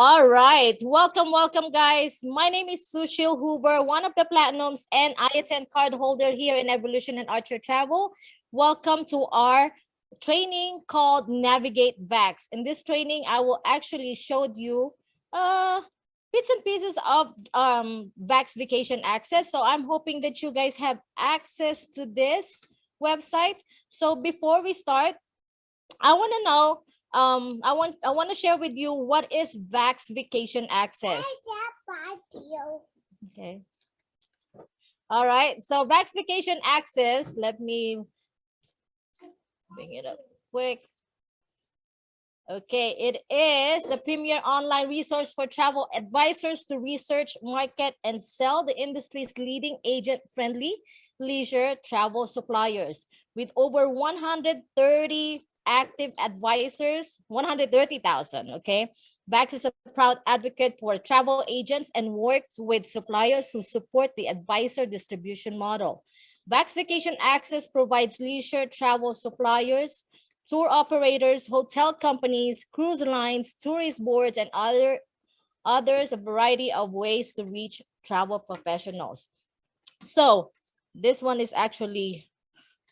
All right. Welcome, guys. My name is Sushil Hoover, one of the Platinums and I-10 card holder here in Evolution and Archer Travel. Welcome to our training called Navigate VAX. In this training, I will actually show you bits and pieces of VAX Vacation Access. So I'm hoping that you guys have access to this website. So before we start, I want to know, I want to share with you what is VAX Vacation Access. Okay. All right. So VAX Vacation Access, let me bring it up quick. Okay, it is the premier online resource for travel advisors to research, market, and sell the industry's leading agent-friendly leisure travel suppliers. With over 130 active advisors, 130,000, okay? VAX is a proud advocate for travel agents and works with suppliers who support the advisor distribution model. VAX Vacation Access provides leisure travel suppliers, tour operators, hotel companies, cruise lines, tourist boards, and others a variety of ways to reach travel professionals. So this one is actually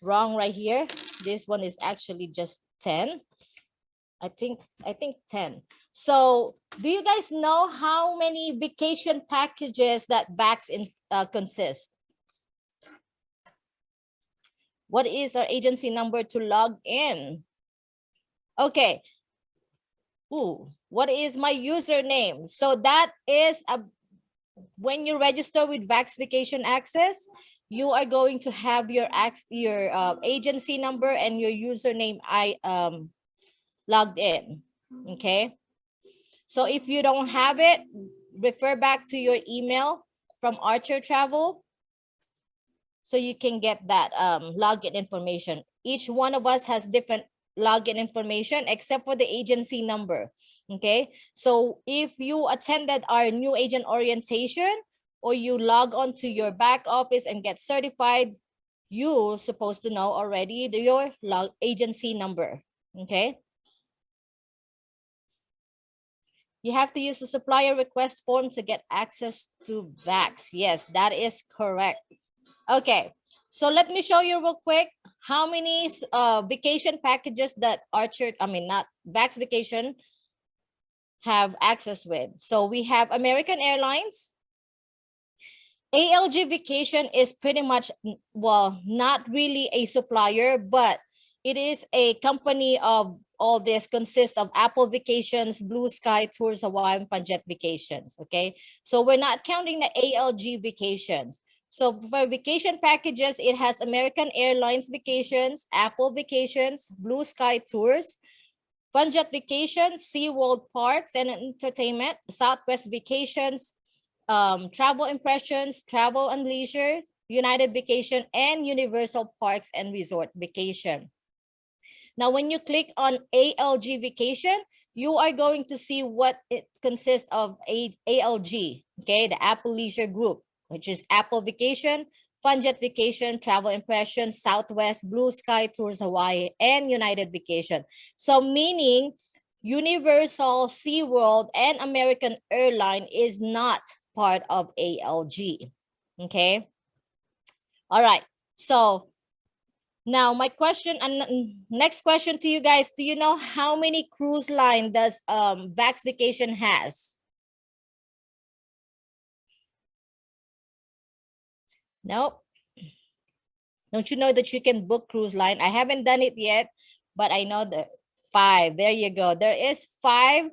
wrong right here. This one is actually just 10. I think 10. So do you guys know how many vacation packages that VAX consist? What is our agency number to log in? Okay. Ooh, what is my username? So that is when you register with VAX Vacation Access, you are going to have your agency number and your username logged in. Okay. So if you don't have it, refer back to your email from Archer Travel so you can get that login information. Each one of us has different login information except for the agency number. Okay, so if you attended our new agent orientation or you log on to your back office and get certified, you're supposed to know already your agency number. Okay, you have to use the supplier request form to get access to VAX. Yes, that is correct. Okay, so let me show you real quick how many vacation packages that VAX Vacation have access with. So we have American Airlines. ALG Vacation is pretty much, well, not really a supplier, but it is a company of all this consists of Apple Vacations, Blue Sky Tours, Hawaii, and Panjet Vacations. Okay, so we're not counting the ALG Vacations. So for vacation packages, it has American Airlines Vacations, Apple Vacations, Blue Sky Tours, Panjet Vacations, SeaWorld Parks and Entertainment, Southwest Vacations, Travel Impressions, Travel and Leisure, United Vacation, and Universal Parks and Resort Vacation. Now, when you click on ALG Vacation, you are going to see what it consists of. ALG, okay, the Apple Leisure Group, which is Apple Vacation, Panjet Vacation, Travel Impressions, Southwest, Blue Sky Tours Hawaii, and United Vacation. So meaning Universal, SeaWorld, and American Airline is not part of ALG. Okay. All right. So now my question and next question to you guys, do you know how many cruise line does VAX Vacation has? Nope. Don't you know that you can book cruise line? I haven't done it yet, but I know that 5. There you go. There is 5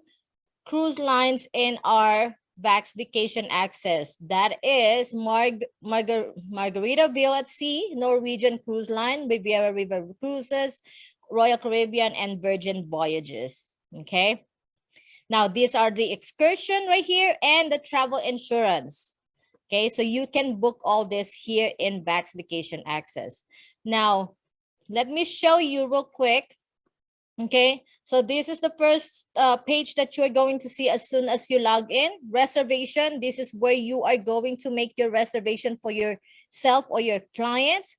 cruise lines in our VAX Vacation Access. That is Margaritaville at Sea, Norwegian Cruise Line, Riviera River Cruises, Royal Caribbean, and Virgin Voyages. Okay. Now, these are the excursion right here and the travel insurance. Okay, so you can book all this here in VAX Vacation Access. Now, let me show you real quick. Okay, so this is the first page that you're going to see as soon as you log in. Reservation, this is where you are going to make your reservation for yourself or your clients.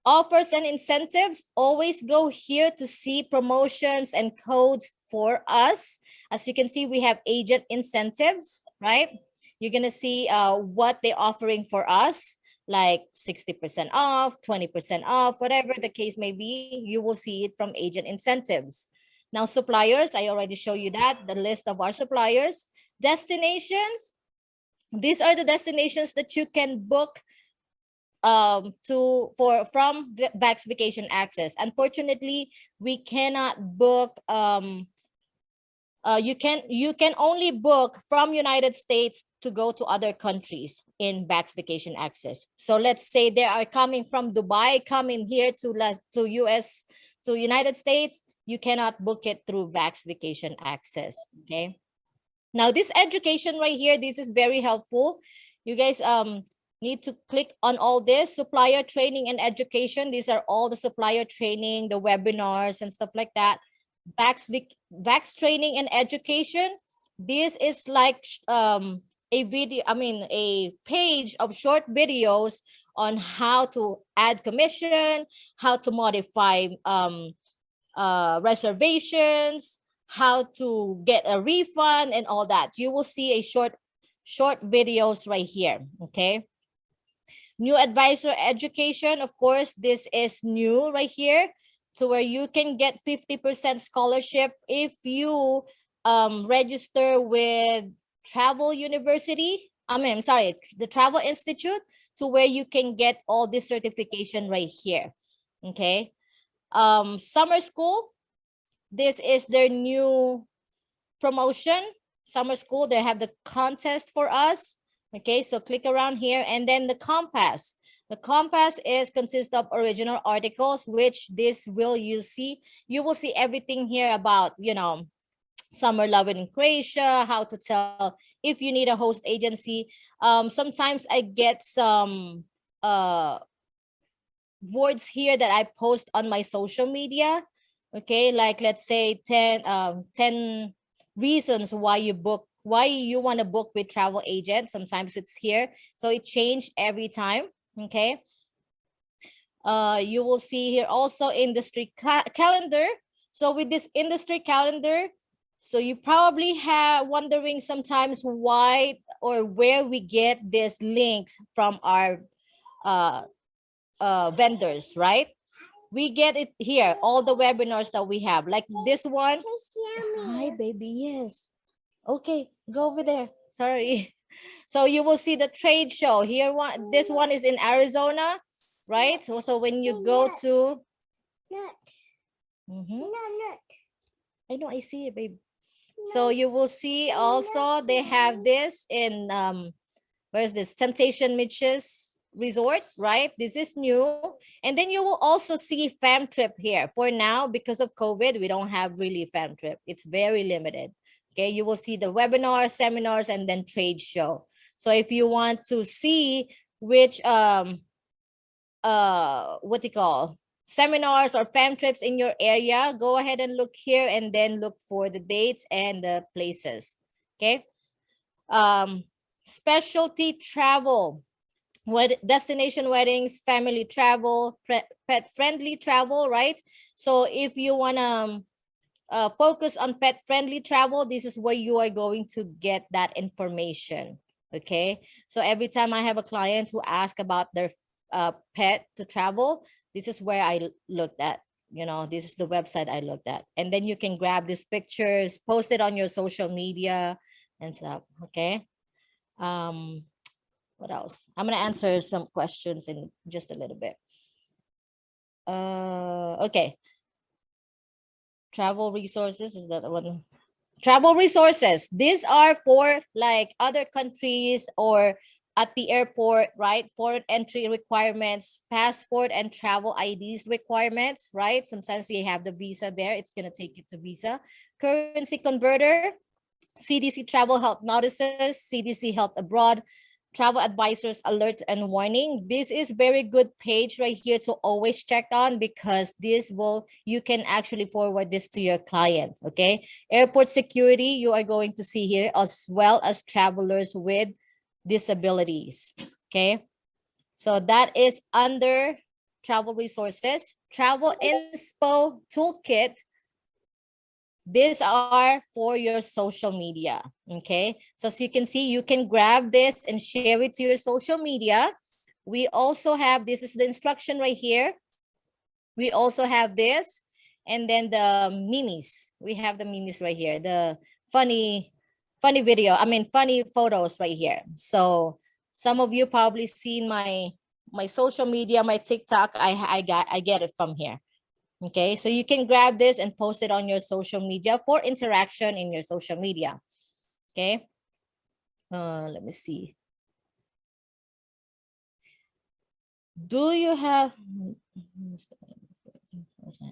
Offers and incentives, always go here to see promotions and codes for us. As you can see, we have agent incentives, right? You're gonna see what they're offering for us, like 60% off, 20% off, whatever the case may be, you will see it from agent incentives. Now, suppliers, I already showed you that, the list of our suppliers. Destinations, these are the destinations that you can book from VAX Vacation Access. Unfortunately, we cannot book you can only book from United States to go to other countries in VAX Vacation Access. So let's say they are coming from Dubai, coming here to US, to United States, you cannot book it through VAX Vacation Access. Okay. Now this education right here, this is very helpful. You guys need to click on all this: supplier training and education. These are all the supplier training, the webinars and stuff like that. VAX training and education. This is like a video, a page of short videos on how to add commission, how to modify reservations, how to get a refund and all that. You will see a short videos right here. Okay. New advisor education, of course, this is new right here, to where you can get 50% scholarship if you register with Travel University. The Travel Institute, to where you can get all this certification right here. Okay. Summer school, this is their new promotion. Summer school, they have the contest for us. Okay, so click around here, and then the compass. The compass consists of original articles, which this will you will see everything here about, summer loving in Croatia, how to tell if you need a host agency. Sometimes I get some words here that I post on my social media. Okay, like let's say 10 reasons why you want to book with travel agent. Sometimes it's here, so it changed every time. Okay. You will see here also industry calendar. So with this industry calendar, so you probably have wondering sometimes why or where we get these links from our vendors, right? We get it here, all the webinars that we have, like this one. Hi, baby. Yes. Okay, go over there. Sorry. So you will see the trade show here. This one is in Arizona, right? So when you go to, I know, I see it, babe. So you will see also they have this in where's this, Temptation Mitch's Resort, right? This is new. And then you will also see fam trip here. For now, because of COVID, we don't have really fam trip. It's very limited. Okay, you will see the webinars, seminars, and then trade show. So if you want to see which what do you call, seminars or fam trips in your area, go ahead and look here, and then look for the dates and the places. Okay. Specialty travel, destination weddings, family travel, pet friendly travel, right? So if you want to focus on pet friendly travel, this is where you are going to get that information. Okay, so every time I have a client who asks about their pet to travel, this is where I looked at. This is the website I looked at, and then you can grab these pictures, post it on your social media and stuff. Okay. What else? I'm gonna answer some questions in just a little bit. Okay. Travel resources, is that one? Travel resources. These are for like other countries or at the airport, right? Foreign entry requirements, passport and travel IDs requirements, right? Sometimes you have the visa there. It's gonna take you to visa. Currency converter, CDC travel health notices, CDC health abroad, travel advisors alert and warning. This is very good page right here to always check on, because you can actually forward this to your clients. Okay. Airport security, you are going to see here, as well as travelers with disabilities. Okay. So that is under travel resources, travel inspo toolkit. These are for your social media. Okay, so as you can see, you can grab this and share it to your social media. We also have, this is the instruction right here. We also have this, and then the memes. We have the memes right here, the funny video, funny photos right here. So some of you probably seen my social media, my TikTok. I get it from here. Okay, so you can grab this and post it on your social media for interaction in your social media. Okay, let me see. Do you have,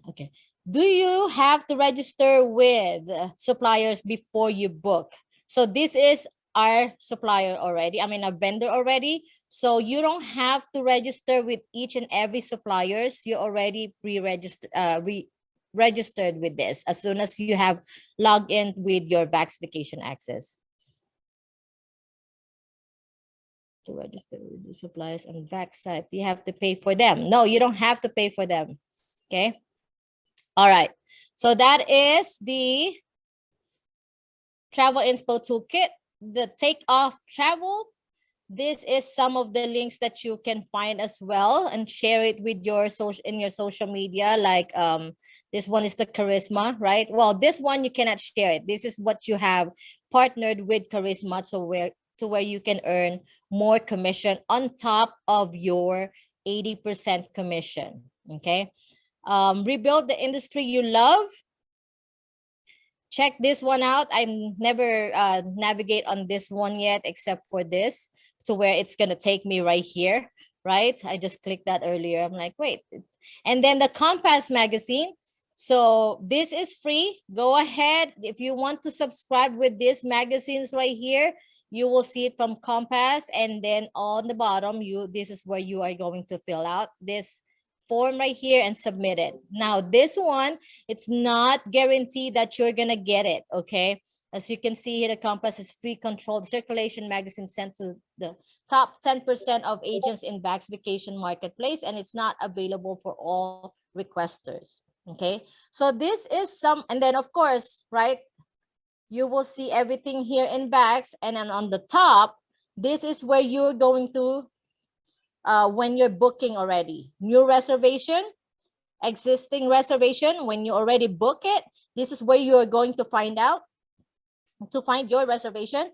okay, do you have to register with suppliers before you book? So this is our supplier already, a vendor already. So you don't have to register with each and every suppliers. You already pre-registered, registered with this as soon as you have logged in with your VAX Vacation Access. To register with the suppliers on VAX site, you have to pay for them. No, you don't have to pay for them. Okay. All right. So that is the travel inspo toolkit, the takeoff travel. This is some of the links that you can find as well and share it with your social media. Like this one is the Charisma, right? Well, this one you cannot share it. This is what you have partnered with Charisma, so where you can earn more commission on top of your 80% commission. Okay. Rebuild the industry you love. Check this one out. I never navigate on this one yet, except for this, to where it's gonna take me right here, right? I just clicked that earlier. I'm like, wait. And then the Compass magazine. So this is free. Go ahead. If you want to subscribe with these magazines right here, you will see it from Compass. And then on the bottom, this is where you are going to fill out this form right here and submit it. Now, this one, it's not guaranteed that you're gonna get it, okay? As you can see here, the Compass is free controlled circulation magazine sent to the top 10% of agents in VAX Vacation Marketplace, and it's not available for all requesters, okay? So this is some, and then of course, right, you will see everything here in VAX, and then on the top, this is where you're going to, when you're booking already, new reservation, existing reservation, when you already book it, this is where you are going to find out to find your reservation.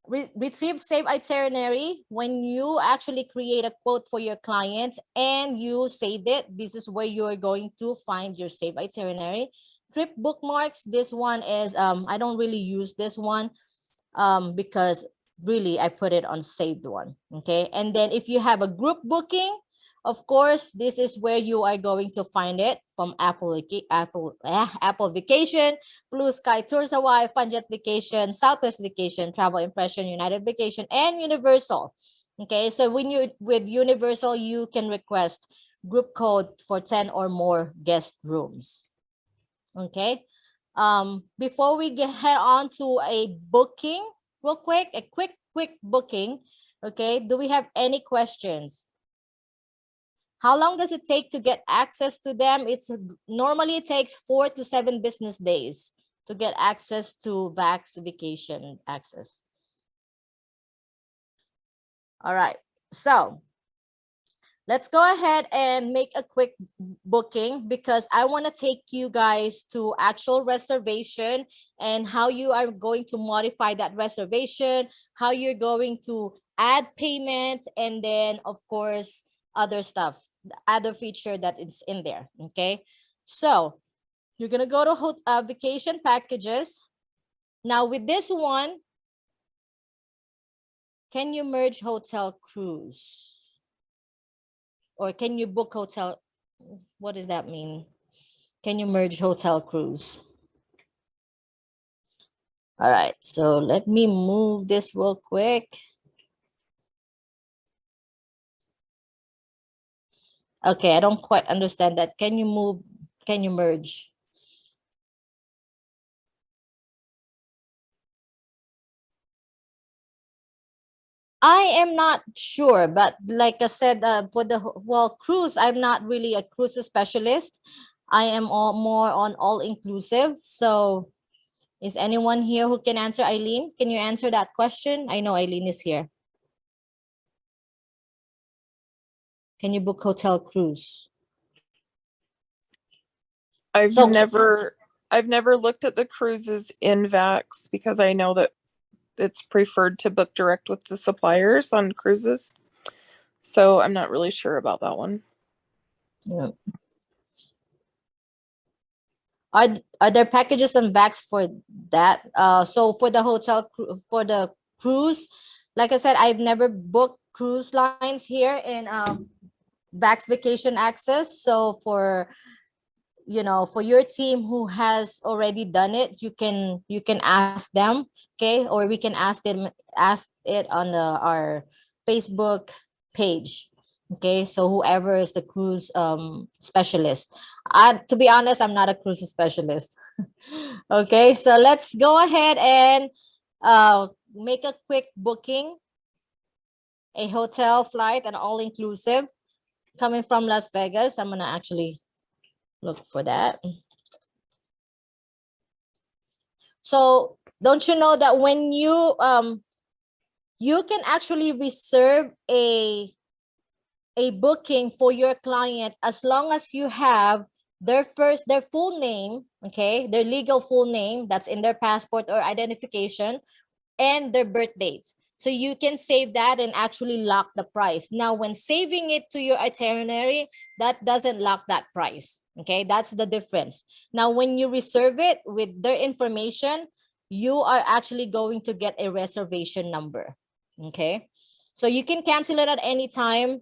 Retrieve save itinerary. When you actually create a quote for your clients and you saved it, this is where you are going to find your save itinerary. Trip bookmarks, this one is I don't really use this one because really I put it on saved one. Okay, and then if you have a group booking, of course, this is where you are going to find it from Apple Vacation, Blue Sky Tours Hawaii, Funjet Vacation, Southwest Vacation, Travel Impression, United Vacation, and Universal. Okay, so when you with Universal, you can request group code for 10 or more guest rooms. Okay, before we head on to a booking, real quick, a quick booking. Okay, do we have any questions? How long does it take to get access to them? It's normally it takes 4 to 7 business days to get access to VAX Vacation Access. All right, so let's go ahead and make a quick booking because I want to take you guys to actual reservation and how you are going to modify that reservation, how you're going to add payment, and then of course other stuff, other feature that is in there. Okay, so you're gonna go to vacation packages. Now with this one, can you merge hotel cruise? Or can you book hotel? What does that mean? Can you merge hotel cruise? All right, so let me move this real quick. Okay, I don't quite understand that. Can you move? Can you merge? I am not sure, but like I said, for the cruise, I'm not really a cruise specialist. I am more on all inclusive. So, is anyone here who can answer? Eileen, can you answer that question? I know Eileen is here. Can you book hotel cruise? I've never looked at the cruises in VAX because I know that it's preferred to book direct with the suppliers on cruises. So I'm not really sure about that one. Yeah. Are there packages on VAX for that? So for the hotel, for the cruise, like I said, I've never booked cruise lines here in VAX Vacation Access. So for for your team who has already done it, you can ask them, okay, or we can ask it on our Facebook page. Okay, so whoever is the cruise specialist. To be honest, I'm not a cruise specialist. Okay, so let's go ahead and make a quick booking, a hotel flight, and all inclusive coming from Las Vegas. I'm gonna actually look for that. So don't you know that when you can actually reserve a booking for your client as long as you have their full name, okay, their legal full name that's in their passport or identification, and their birth dates. So you can save that and actually lock the price. Now, when saving it to your itinerary, that doesn't lock that price. Okay, that's the difference. Now, when you reserve it with their information, you are actually going to get a reservation number. Okay, so you can cancel it at any time.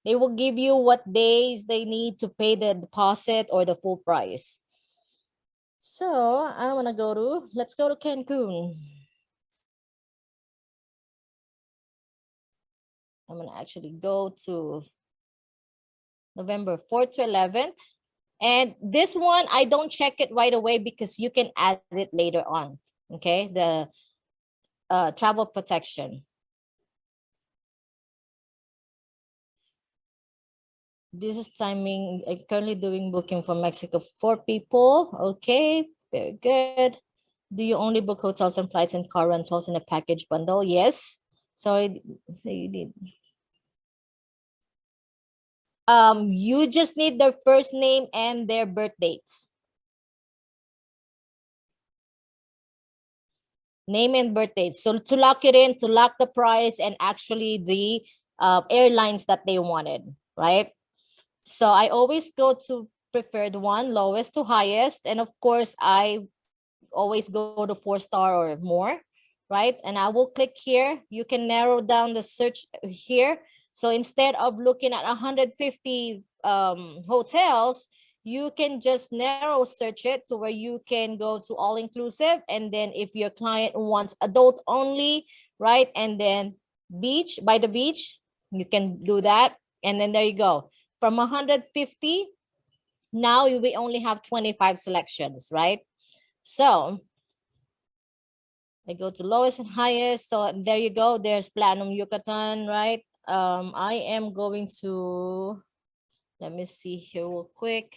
They will give you what days they need to pay the deposit or the full price. So I'm gonna let's go to Cancun. I'm gonna actually go to November 4th to 11th. And this one, I don't check it right away because you can add it later on. Okay, the travel protection. This is timing. I'm currently doing booking for Mexico 4 people. Okay, very good. Do you only book hotels and flights and car rentals in a package bundle? Yes. Sorry, so you did. You just need their first name and their birth dates. Name and birth dates. So to lock it in, to lock the price, and actually the airlines that they wanted, right? So I always go to preferred one, lowest to highest. And of course, I always go to 4-star or more, right? And I will click here. You can narrow down the search here. So instead of looking at 150 hotels, you can just narrow search it to where you can go to all inclusive. And then if your client wants adult only, right? And then beach, by the beach, you can do that. And then there you go. From 150, now we only have 25 selections, right? So I go to lowest and highest. So there you go. There's Platinum Yucatan, right? I am going to, let me see here real quick.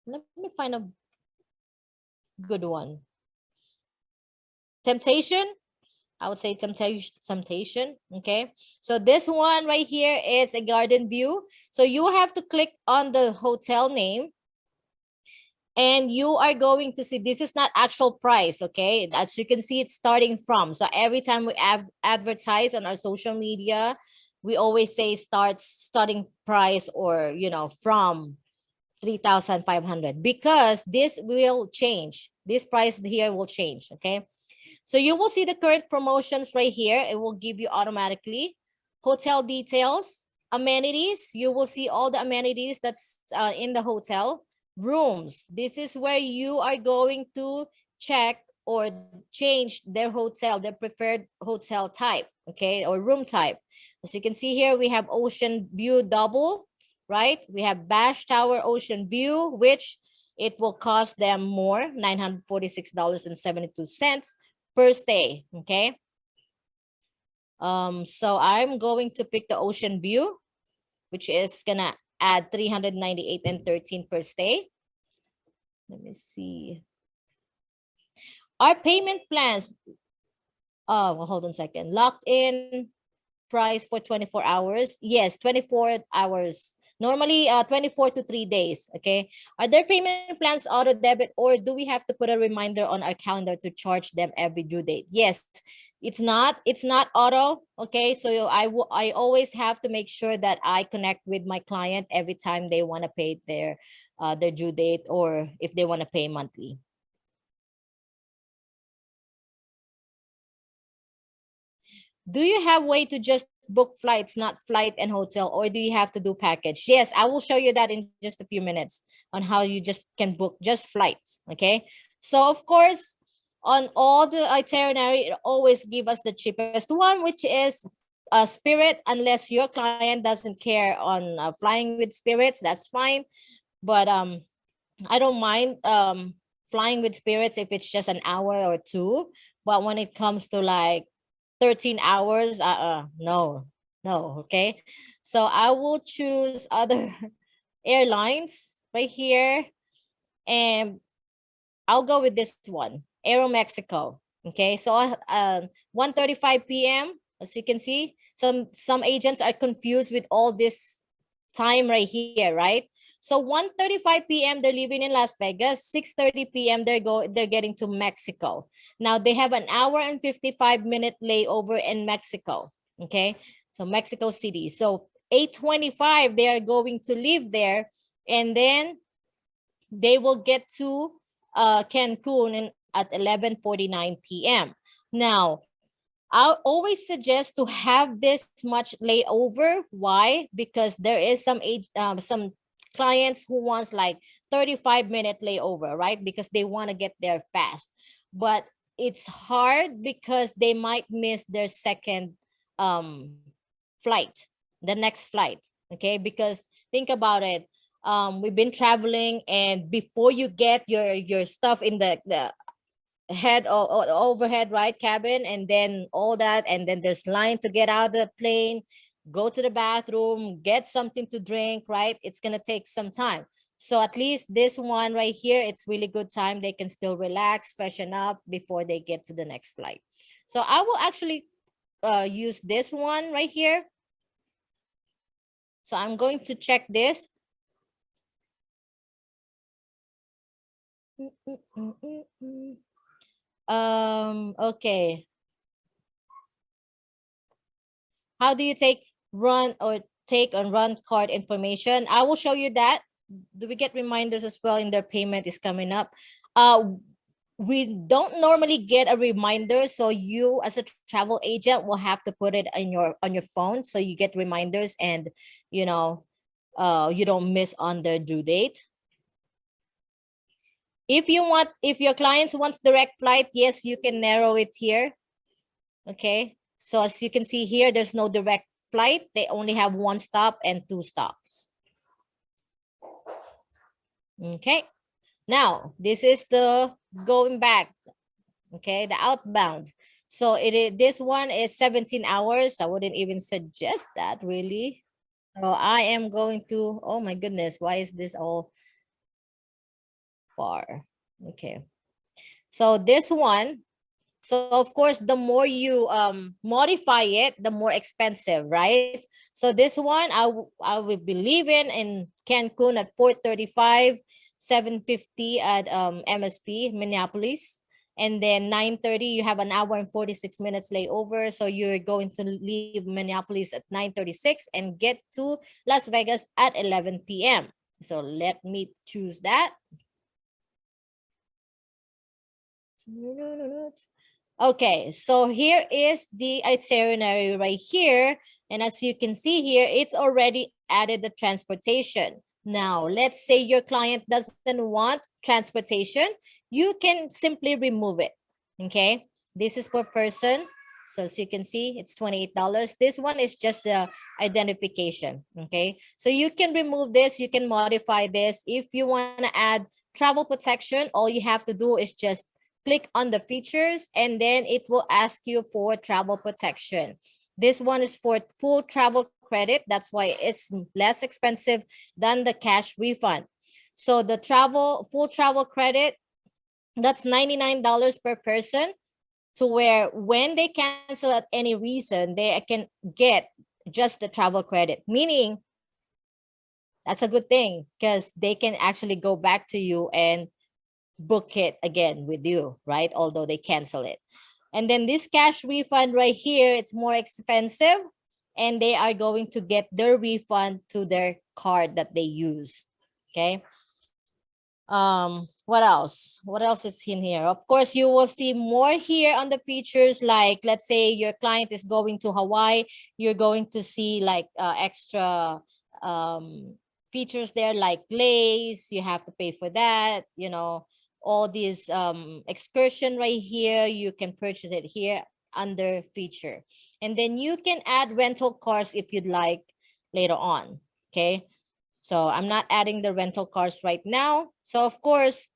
Let me find a good one. Temptation. I would say temptation. Okay. So this one right here is a garden view. So you have to click on the hotel name. And you are going to see, this is not actual price, okay? As you can see, it's starting from. So every time we advertise on our social media, we always say starting price, or, from 3,500, because this will change. This price here will change, okay? So you will see the current promotions right here. It will give you automatically hotel details, amenities. You will see all the amenities that's in the hotel. Rooms. This is where you are going to check or change their hotel, their preferred hotel type, okay, or room type. As you can see here, we have ocean view double, right? We have Bash Tower ocean view, which it will cost them more, $946.72 per stay, okay? So I'm going to pick the ocean view, which is gonna add 398 and 13 per stay. Let me see. Our payment plans, well, hold on a second. Locked in price for 24 hours. Yes, 24 hours. Normally 24 to 3 days. Okay. Are there payment plans auto debit, or do we have to put a reminder on our calendar to charge them every due date? Yes, it's not auto. Okay. So I always have to make sure that I connect with my client every time they want to pay their due date, or if they want to pay monthly. Do you have way to just book flights, not flight and hotel, or do you have to do package? Yes, I will show you that in just a few minutes on how you just can book just flights. Okay. So of course, on all the itinerary, it always give us the cheapest one, which is Spirit, unless your client doesn't care on flying with Spirits, that's fine. But I don't mind flying with Spirits if it's just an hour or two. But when it comes to like 13 hours, no, okay. So I will choose other airlines right here, and I'll go with this one, Aero Mexico. Okay, so 1:35 p.m. As you can see, some agents are confused with all this time right here, right? So 1:35 p.m. they're leaving in Las Vegas. 6:30 p.m. they're getting to Mexico. Now they have an hour and 55-minute layover in Mexico. Okay, so Mexico City. So 8:25 they are going to leave there, and then they will get to Cancun at 11:49 p.m. Now, I always suggest to have this much layover. Why? Because there is some clients who wants like 35-minute layover, right? Because they want to get there fast. But it's hard because they might miss their second flight, the next flight. Okay, because think about it. We've been traveling, and before you get your stuff in the head or overhead right cabin, and then all that, and then there's line to get out of the plane, go to the bathroom, get something to drink, right? It's gonna take some time. So at least this one right here, it's really good time. They can still relax, freshen up before they get to the next flight. So I will actually use this one right here. So I'm going to check this. Okay. How do you take and run card information? I will show you that. Do we get reminders as well in their payment is coming up? We don't normally get a reminder, so you as a travel agent will have to put it on your phone, so you get reminders, and you know you don't miss on their due date. If your clients wants direct flight, yes, you can narrow it here. Okay, so as you can see here, there's no direct flight. They only have one stop and two stops. Okay, now this is the going back. Okay, the outbound. So this one is 17 hours. I wouldn't even suggest that, really. So I am going to, oh my goodness, why is this all far? Okay, so this one, so of course, the more you modify it, the more expensive, right? So this one, I will be leaving in Cancun at 4:35, 7:50 at MSP Minneapolis, and then 9:30 you have an hour and 46 minutes layover. So you're going to leave Minneapolis at 9:36 and get to Las Vegas at 11 p.m. So let me choose that. Okay, so here is the itinerary right here. And as you can see here, it's already added the transportation. Now, let's say your client doesn't want transportation. You can simply remove it. Okay, this is per person. So as you can see, it's $28. This one is just the identification. Okay, so you can remove this. You can modify this. If you want to add travel protection, all you have to do is just click on the features, and then it will ask you for travel protection. This one is for full travel credit. That's why it's less expensive than the cash refund. So the full travel credit, that's $99 per person, to where when they cancel at any reason, they can get just the travel credit, meaning that's a good thing because they can actually go back to you and book it again with you, right? Although they cancel it. And then this cash refund right here, it's more expensive, and they are going to get their refund to their card that they use. Okay. What else is in here? Of course, you will see more here on the features, like let's say your client is going to Hawaii, you're going to see like extra features there, like glaze. You have to pay for that, you know. All these excursion right here, you can purchase it here under feature, and then you can add rental cars if you'd like later on. Okay, so I'm not adding the rental cars right now. So of course,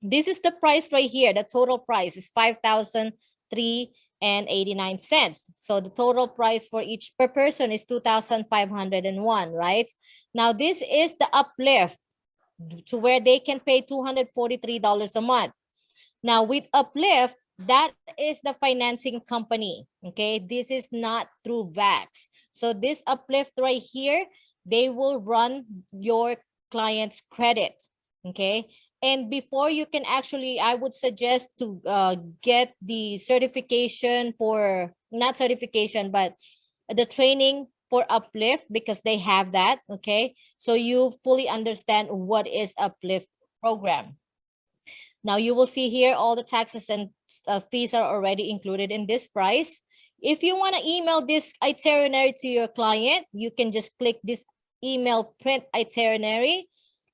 this is the price right here. The total price is $5,003.89. So the total price for each per person is $2,501, right? Now this is the uplift to where they can pay $243 a month. Now with Uplift, that is the financing company. Okay, this is not through VAX. So this Uplift right here, they will run your client's credit. Okay, and before you can actually, I would suggest to get the certification for, not certification, but the training for Uplift, because they have that. Okay, so you fully understand what is Uplift program. Now you will see here all the taxes and fees are already included in this price. If you want to email this itinerary to your client, you can just click this email print itinerary.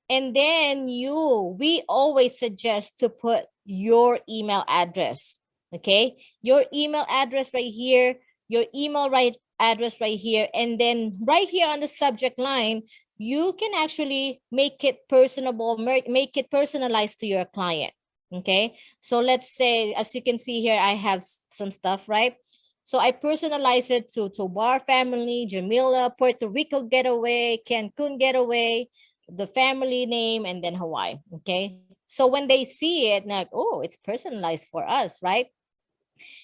And then we always suggest to put your email address. Okay, your email address right here, your email address right here, and then right here on the subject line, you can actually make it personable, make it personalized to your client. Okay, so let's say, as you can see here, I have some stuff, right? So I personalize it to Tobar family, Jamila, Puerto Rico getaway, Cancun getaway, the family name, and then Hawaii. Okay, so when they see it, they're like, oh, it's personalized for us, right?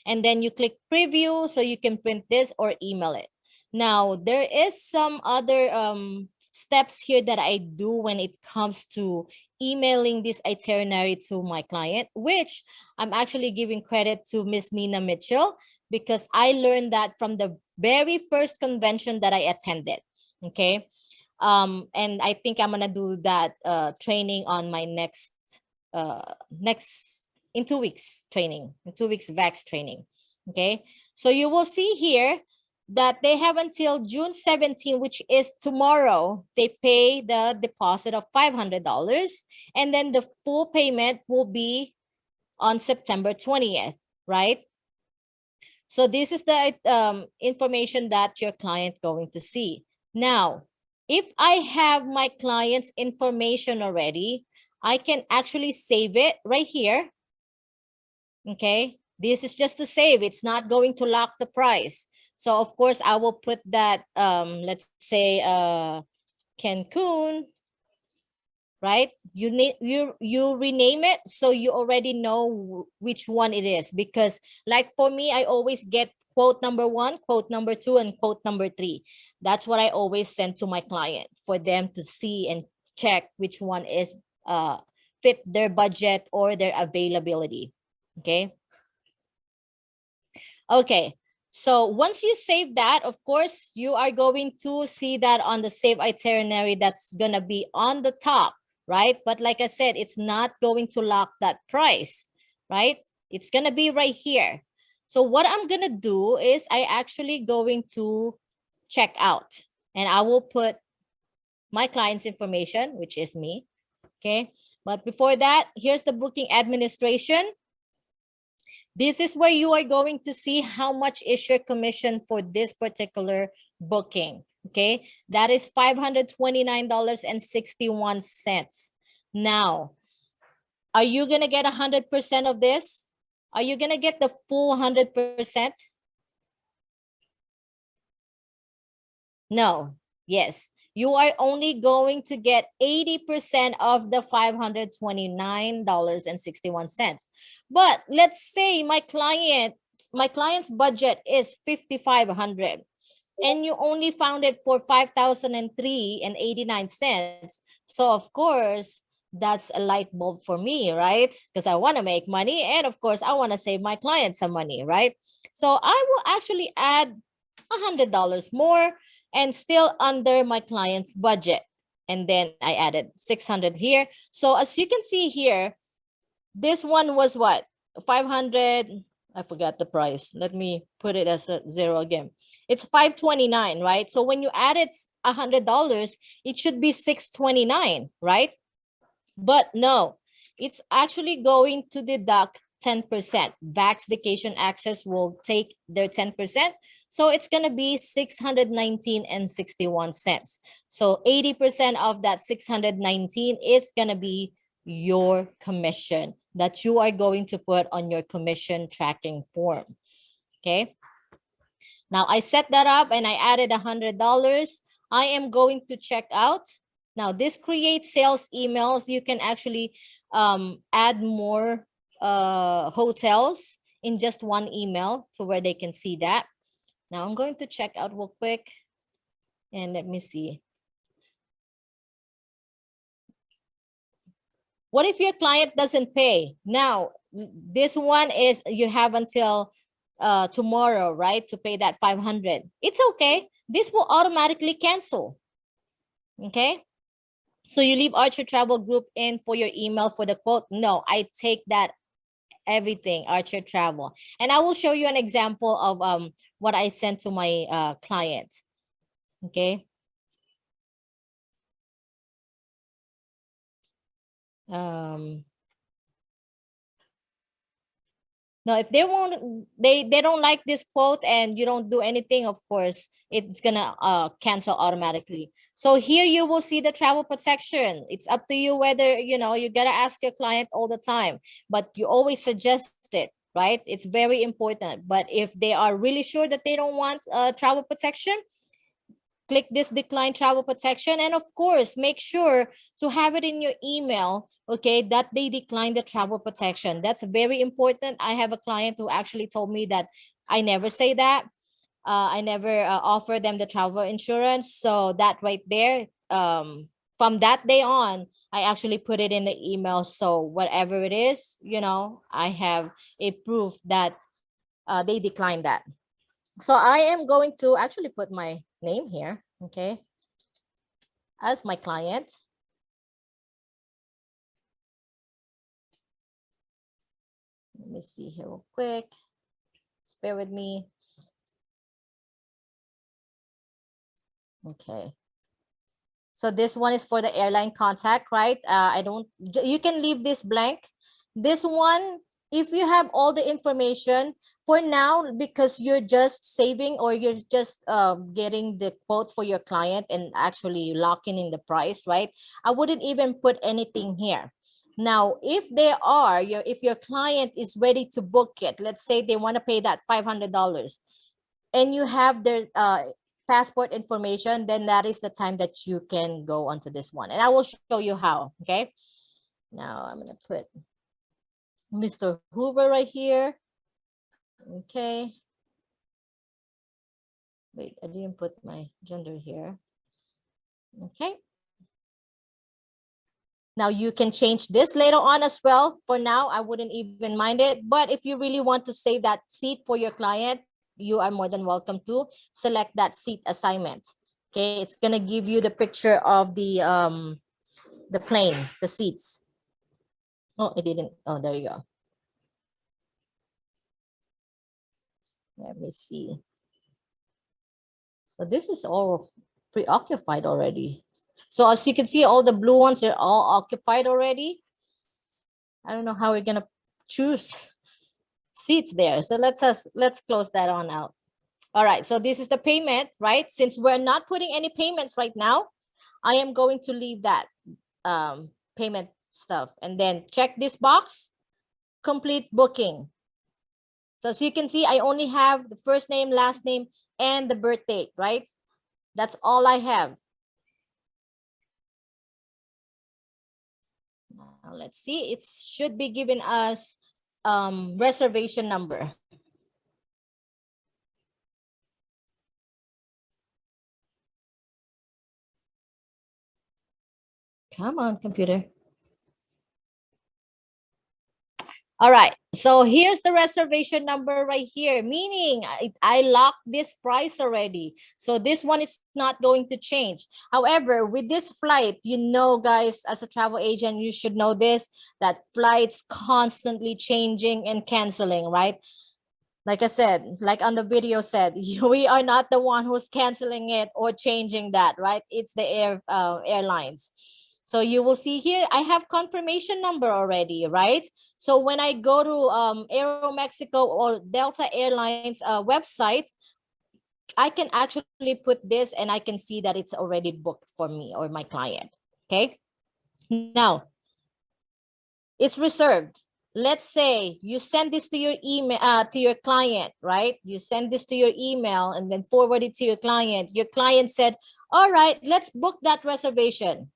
And then you click preview so you can print this or email it. Now there is some other steps here that I do when it comes to emailing this itinerary to my client, which I'm actually giving credit to Miss Nina Mitchell, because I learned that from the very first convention that I attended. Okay, and I think I'm gonna do that training on my next in 2 weeks training, in 2 weeks VAX training. Okay, so you will see here that they have until June 17, which is tomorrow. They pay the deposit of $500, and then the full payment will be on September 20th, right? So this is the information that your client going to see. Now, if I have my client's information already, I can actually save it right here. Okay, this is just to save. It's not going to lock the price. So of course I will put that let's say Cancun, right? You rename it so you already know which one it is, because like for me, I always get quote number 1, quote number 2, and quote number 3. That's what I always send to my client for them to see and check which one is fit their budget or their availability. Okay. Okay. So once you save that, of course, you are going to see that on the save itinerary that's going to be on the top, right? But like I said, it's not going to lock that price, right? It's going to be right here. So what I'm going to do is I actually going to check out, and I will put my client's information, which is me. Okay. But before that, here's the booking administration. This is where you are going to see how much is your commission for this particular booking. Okay, that is $529.61. Now, are you going to get 100% of this? Are you going to get the full 100%? No. Yes. You are only going to get 80% of the $529.61. But let's say my client's budget is 5,500 and you only found it for 5,003.89. So of course, that's a light bulb for me, right? Because I want to make money and of course I want to save my client some money, right? So I will actually add $100 more and still under my client's budget. And then I added 600 here. So as you can see here, this one was what? 500. I forgot the price. Let me put it as a zero again. It's 529, right? So when you add it $100, it should be 629, right? But no, it's actually going to deduct 10%. VAX Vacation Access will take their 10%. So it's going to be 619.61. So 80% of that 619 is going to be your commission that you are going to put on your commission tracking form. Okay. Now I set that up and I added $100. I am going to check out. Now this creates sales emails. You can actually add more hotels in just one email to where they can see that. Now I'm going to check out real quick and let me see. What if your client doesn't pay? Now, this one is you have until tomorrow, right, to pay that 500. It's okay. This will automatically cancel. Okay. So you leave Archer Travel Group in for your email for the quote. No, I take that everything, Archer Travel. And I will show you an example of what I sent to my clients. Okay. No, if they won't, they don't like this quote and you don't do anything, of course, it's gonna cancel automatically. So here you will see the travel protection. It's up to you whether, you know, you gotta ask your client all the time, but you always suggest it, right? It's very important. But if they are really sure that they don't want travel protection, click this decline travel protection, and of course make sure to have it in your email, okay, that they decline the travel protection. That's very important. I have a client who actually told me that I never say that. I never offer them the travel insurance. So that right there, from that day on, I actually put it in the email. So whatever it is, you know, I have a proof that they declined that. So I am going to actually put my name here, okay, as my client. Let me see here real quick. Just bear with me. Okay. So this one is for the airline contact, right? You can leave this blank. This one, if you have all the information for now, because you're just saving or you're just getting the quote for your client and actually locking in the price, right? I wouldn't even put anything here. Now, if if your client is ready to book it, let's say they want to pay that $500 and you have their passport information, then that is the time that you can go onto this one. And I will show you how, okay? Now I'm gonna put Mr. Hoover right here. Okay. Wait, I didn't put my gender here. Okay. Now you can change this later on as well. For now, I wouldn't even mind it. But if you really want to save that seat for your client, you are more than welcome to select that seat assignment. Okay, it's gonna give you the picture of the plane, the seats. Oh, it didn't. Oh, there you go. Let me see. So this is all preoccupied already. So as you can see, all the blue ones are all occupied already. I don't know how we're gonna choose seats there. So let's close that on out. All right, so this is the payment, right? Since we're not putting any payments right now, I am going to leave that payment stuff and then check this box, complete booking. So as you can see, I only have the first name, last name, and the birth date, right? That's all I have. Now let's see. It should be giving us reservation number. Come on, computer. All right, so here's the reservation number right here, meaning I locked this price already. So this one is not going to change. However, with this flight, you know, guys, as a travel agent, you should know this, that flights constantly changing and canceling, right? Like I said, like on the video said, we are not the one who's canceling it or changing that, right? It's the airlines. So you will see here, I have confirmation number already, right? So when I go to Aero Mexico or Delta Airlines website, I can actually put this and I can see that it's already booked for me or my client, okay? Now, it's reserved. Let's say you send this to your email, to your client, right? You send this to your email and then forward it to your client. Your client said, all right, let's book that reservation.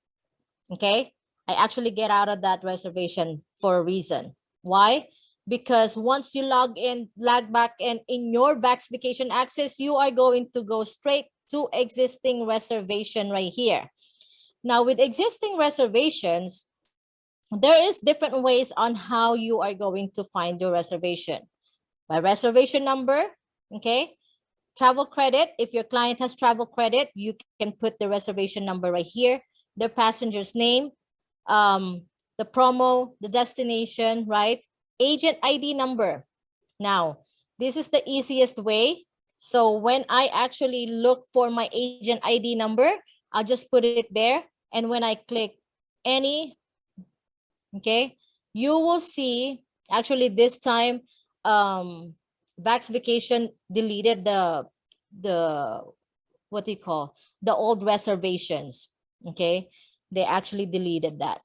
Okay. I actually get out of that reservation for a reason. Why? Because once you log back in your VAX Vacation Access, you are going to go straight to existing reservation right here. Now with existing reservations, there is different ways on how you are going to find your reservation. By reservation number, okay? Travel credit, if your client has travel credit, you can put the reservation number right here, their passenger's name, the promo, the destination, right? Agent ID number. Now, this is the easiest way. So when I actually look for my agent ID number, I'll just put it there. And when I click any, okay, you will see actually this time VAX Vacation deleted the what do you call the old reservations. Okay, they actually deleted that.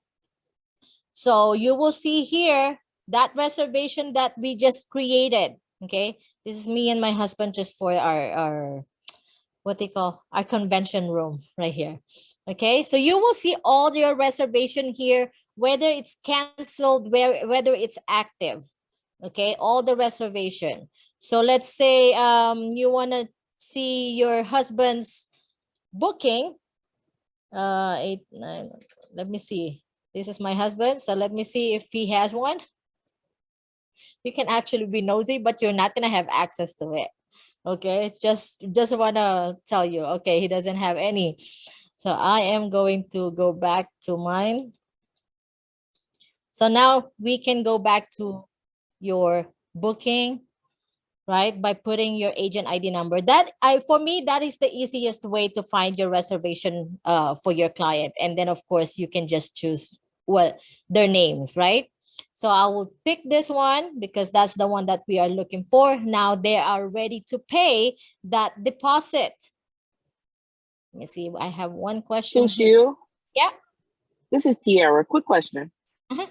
So you will see here that reservation that we just created. Okay, this is me and my husband just for our what they call our convention room right here. Okay, so you will see all your reservation here, whether it's canceled, whether it's active. Okay, all the reservation. So let's say you want to see your husband's booking. 8, 9, let me see. This is my husband, so let me see if he has one. You can actually be nosy, but you're not gonna have access to it. Okay, just want to tell you, okay, he doesn't have any. So I am going to go back to mine. So now we can go back to your booking, right? By putting your agent ID number. For me, that is the easiest way to find your reservation for your client. And then of course you can just choose their names, right? So I will pick this one because that's the one that we are looking for. Now they are ready to pay that deposit. Let me see. I have one question. Sushil? Yeah. This is Tiara. Quick question. Uh-huh.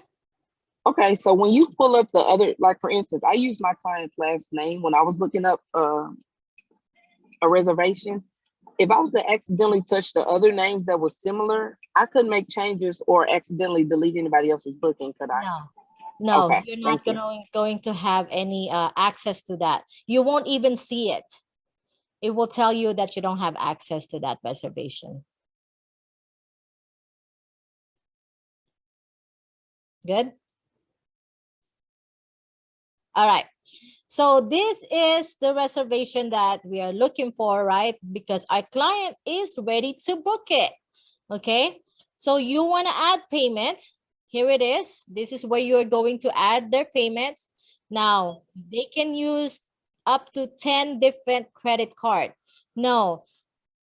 Okay, so when you pull up the other, like for instance, I used my client's last name when I was looking up a reservation. If I was to accidentally touch the other names that were similar, I couldn't make changes or accidentally delete anybody else's booking, could I? No, Okay, you're not going to have any access to that. You won't even see it. It will tell you that you don't have access to that reservation. Good. All right. So this is the reservation that we are looking for, right? Because our client is ready to book it. Okay. So you want to add payment. Here it is. This is where you're going to add their payments. Now, they can use up to 10 different credit card. No.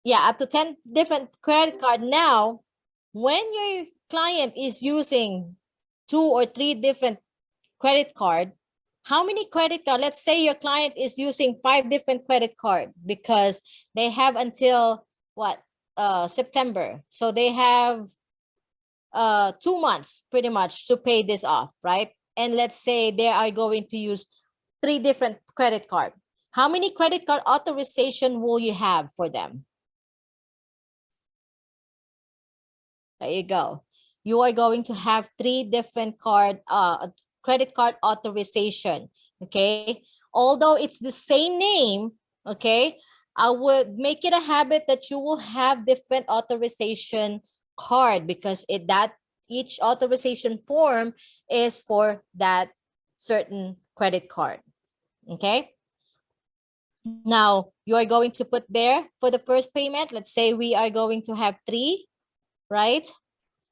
Yeah, up to 10 different credit card. Now, when your client is using 2 or 3 different credit card, how many credit card? Let's say your client is using 5 different credit card because they have until what? September. So they have 2 months pretty much to pay this off, right? And let's say they are going to use 3 different credit card. How many credit card authorization will you have for them? There you go. You are going to have 3 different credit card authorization. Okay. Although it's the same name, okay, I would make it a habit that you will have different authorization card because each authorization form is for that certain credit card. Okay. Now you are going to put there for the first payment. Let's say we are going to have 3, right?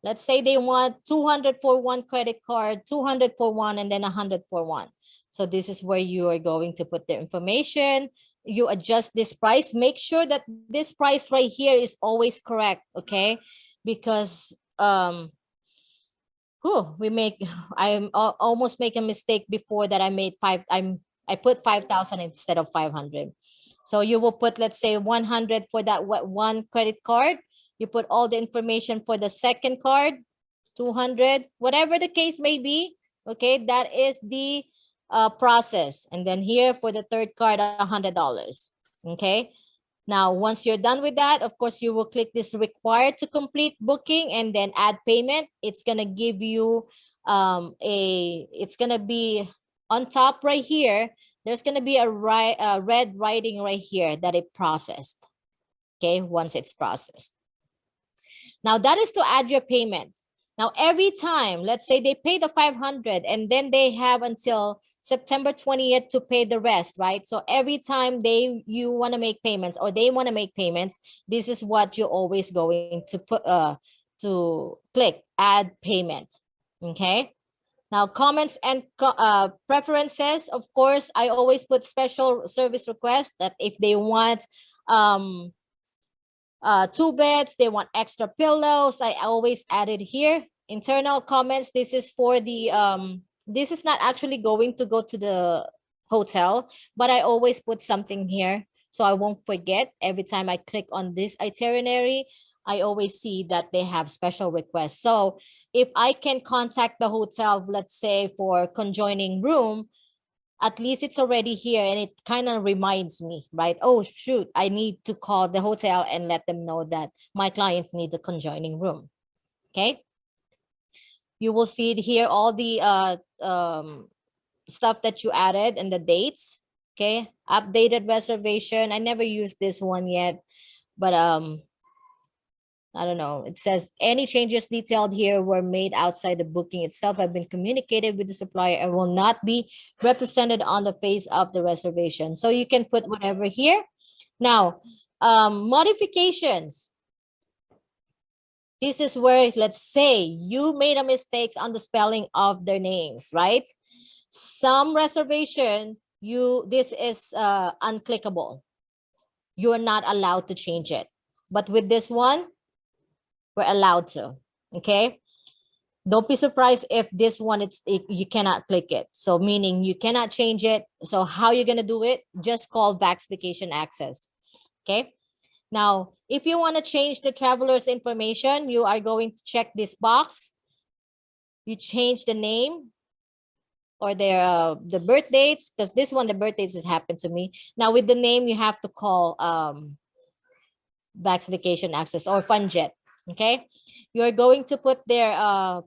Let's say they want 200 for one credit card, 200 for one, and then 100 for one. So this is where you are going to put the information. You adjust this price. Make sure that this price right here is always correct, okay? Because I almost make a mistake before that. I put 5,000 instead of 500. So you will put, let's say, 100 for that one credit card. You put all the information for the second card, 200, whatever the case may be. Okay, that is the process. And then here for the third card, $100. Okay. Now, once you're done with that, of course, you will click this required to complete booking and then add payment. It's going to give you it's going to be on top right here. There's going to be a red writing right here that it processed. Okay, once it's processed. Now that is to add your payment. Now every time, let's say they pay the 500 and then they have until September 20th to pay the rest, right? So every time you want to make payments or they want to make payments, this is what you're always going to put to click add payment. Okay. Now comments and preferences, of course, I always put special service request that if they want 2 beds, they want extra pillows, I always add it here. Internal comments, this is for the this is not actually going to go to the hotel, but I always put something here so I won't forget. Every time I click on this itinerary, I always see that they have special requests. So if I can contact the hotel, let's say for conjoining room, at least it's already here and it kind of reminds me, right? Oh, shoot, I need to call the hotel and let them know that my clients need the conjoining room. Okay. You will see it here, all the stuff that you added and the dates. Okay. Updated reservation. I never used this one yet, but I don't know. It says any changes detailed here were made outside the booking itself have been communicated with the supplier and will not be represented on the face of the reservation. So you can put whatever here. Now, modifications. This is where, let's say you made a mistake on the spelling of their names, right? Some reservation, this is unclickable. You're not allowed to change it. But with this one, we're allowed to. Okay. Don't be surprised if this one you cannot click it. So meaning you cannot change it. So how you're gonna do it? Just call VAX Vacation Access. Okay. Now, if you want to change the traveler's information, you are going to check this box. You change the name or their the birth dates, because this one the birth dates has happened to me. Now with the name, you have to call VAX Vacation Access or FunJet. Okay, you're going to put their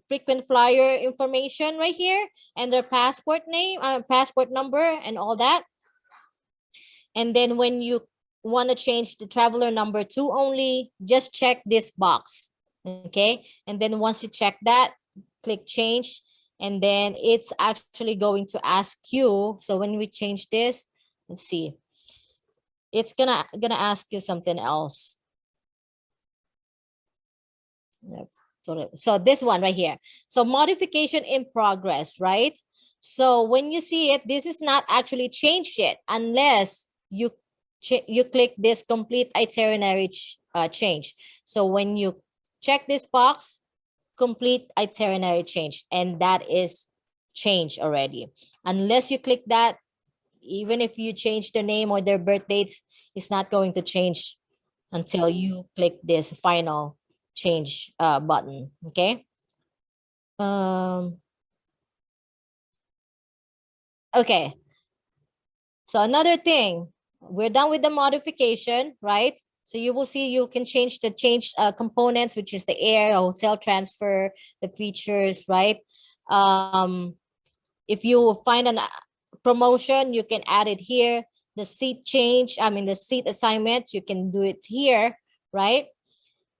frequent flyer information right here and their passport name, passport number and all that. And then when you want to change the traveler number 2 only, just check this box. Okay, and then once you check that, click change, and then it's actually going to ask you. So when we change this, let's see, it's gonna ask you something else. So this one right here. So modification in progress, right? So when you see it, this is not actually changed yet unless you click this complete itinerary change. So when you check this box, complete itinerary change, and that is changed already. Unless you click that, even if you change the name or their birth dates, it's not going to change until you click this final change button. Okay. Okay. So another thing, we're done with the modification, right? So you will see you can change the components, which is the air, hotel transfer, the features, right? If you find a promotion, you can add it here. The seat change, the seat assignment, you can do it here, right?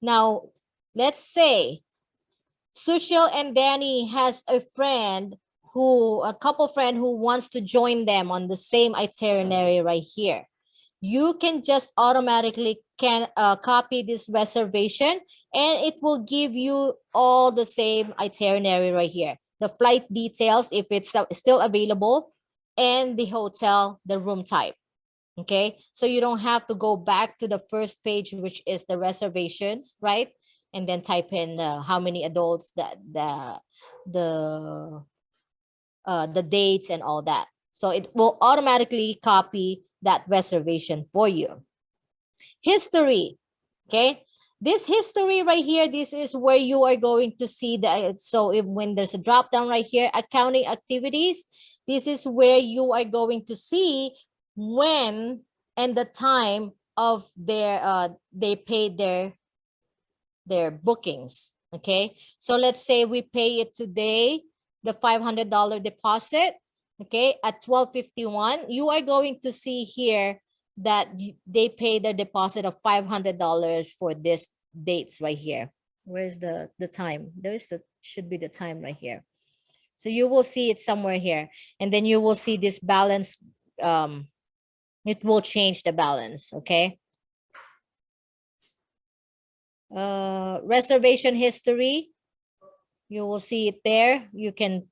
Now, let's say Sushil and Danny has a couple friend who wants to join them on the same itinerary right here. You can just automatically copy this reservation, and it will give you all the same itinerary right here. The flight details, if it's still available, and the hotel, the room type. Okay, so you don't have to go back to the first page, which is the reservations, right? And then type in how many adults, the dates and all that. So it will automatically copy that reservation for you. History, okay? This history right here, this is where you are going to see that. So when there's a drop down right here, accounting activities, this is where you are going to see when and the time of they paid their bookings. Okay, so let's say we pay it today, the $500 deposit. Okay, at 12:51, you are going to see here that they pay the deposit of $500 for this dates right here. Where's the time? Should be the time right here. So you will see it somewhere here, and then you will see this balance. It will change the balance. Okay. Reservation history, you will see it there. You can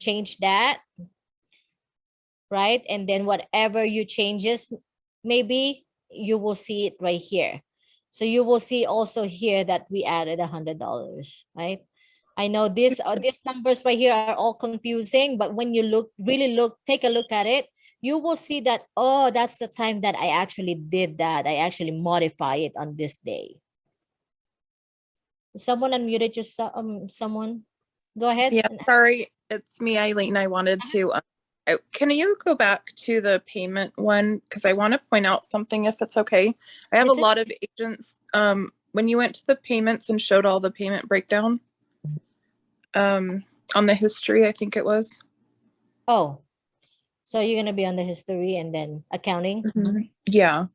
change that, right? And then whatever you changes, maybe you will see it right here. So you will see also here that we added $100, right? I know these numbers right here are all confusing, but when you take a look at it, you will see that, oh, that's the time that I actually did that. I actually modify it on this day. Someone unmuted someone. Go ahead. Yeah, sorry, it's me, Eileen. I wanted to. Can you go back to the payment one? Because I want to point out something, if it's okay. I have a lot of agents. When you went to the payments and showed all the payment breakdown, on the history, I think it was. Oh, so you're gonna be on the history and then accounting. Yeah.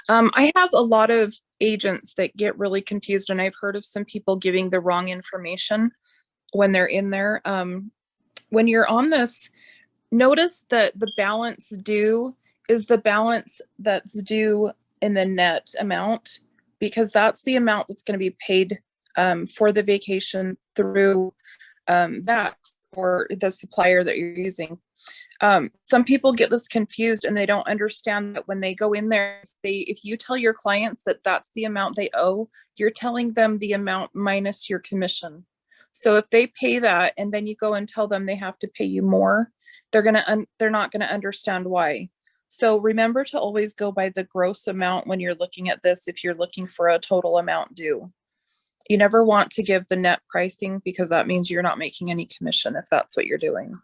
I have a lot of agents that get really confused, and I've heard of some people giving the wrong information when they're in there. When you're on this, notice that the balance due is the balance that's due in the net amount, because that's the amount that's going to be paid for the vacation through VAX or the supplier that you're using. Some people get this confused, and they don't understand that when they go in there, if you tell your clients that that's the amount they owe, you're telling them the amount minus your commission. So if they pay that and then you go and tell them they have to pay you more, they're not gonna understand why. So remember to always go by the gross amount when you're looking at this, if you're looking for a total amount due. You never want to give the net pricing, because that means you're not making any commission if that's what you're doing.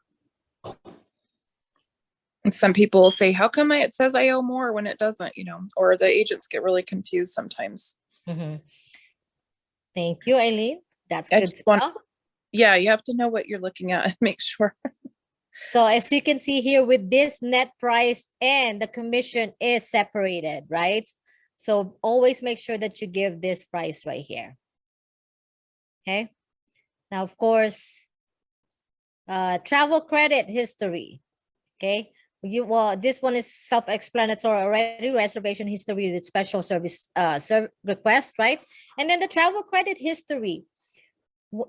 And some people will say, how come it says I owe more when it doesn't, or the agents get really confused sometimes. Thank you, Eileen. That's good to know. Yeah, you have to know what you're looking at and make sure. So as you can see here, with this net price and the commission is separated, right? So always make sure that you give this price right here. Okay. Now, of course, travel credit history. Okay. This one is self-explanatory already. Reservation history with special service request, right? And then the travel credit history.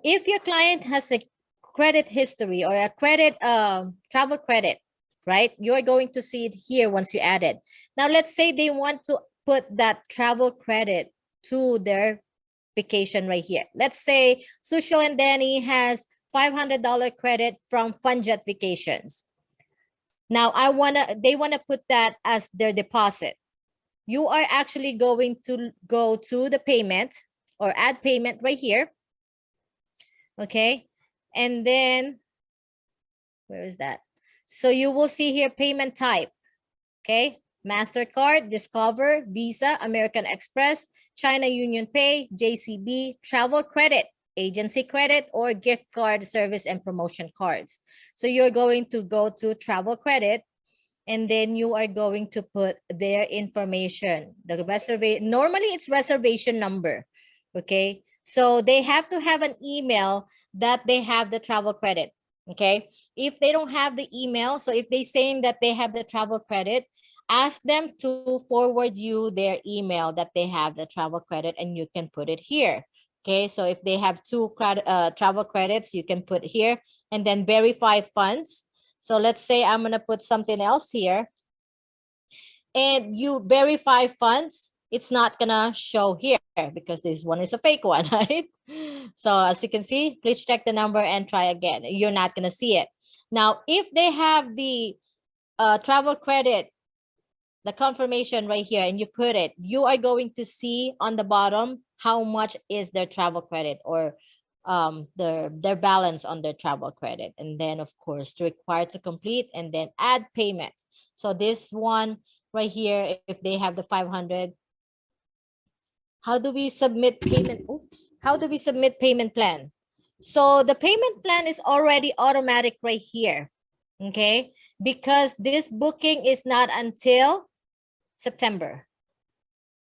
If your client has a credit history or a credit travel credit, right, you are going to see it here once you add it. Now let's say they want to put that travel credit to their vacation right here. Let's say Sushil and Danny has $500 credit from Funjet Vacations. Now they want to put that as their deposit. You are actually going to go to the payment or add payment right here. Okay. And then, where is that? So you will see here payment type. Okay. MasterCard, Discover, Visa, American Express, China Union Pay, JCB, Travel Credit, Agency Credit, or gift card service and promotion cards. So you're going to go to Travel Credit, and then you are going to put their information. The reservation, normally it's reservation number, okay? So they have to have an email that they have the travel credit, okay? If they don't have the email, so if they saying that they have the travel credit, ask them to forward you their email that they have the travel credit, and you can put it here. Okay, so if they have two travel credits, you can put here, and then verify funds. So let's say I'm going to put something else here, and you verify funds. It's not going to show here because this one is a fake one, right? So as you can see, please check the number and try again. You're not going to see it. Now, if they have the travel credit, the confirmation right here, and you put it, you are going to see on the bottom how much is their travel credit, or their balance on their travel credit. And then of course required to complete, and then add payment. So this one right here, if they have the 500, how do we submit payment? Oops. How do we submit payment plan? So the payment plan is already automatic right here, okay? Because this booking is not until September,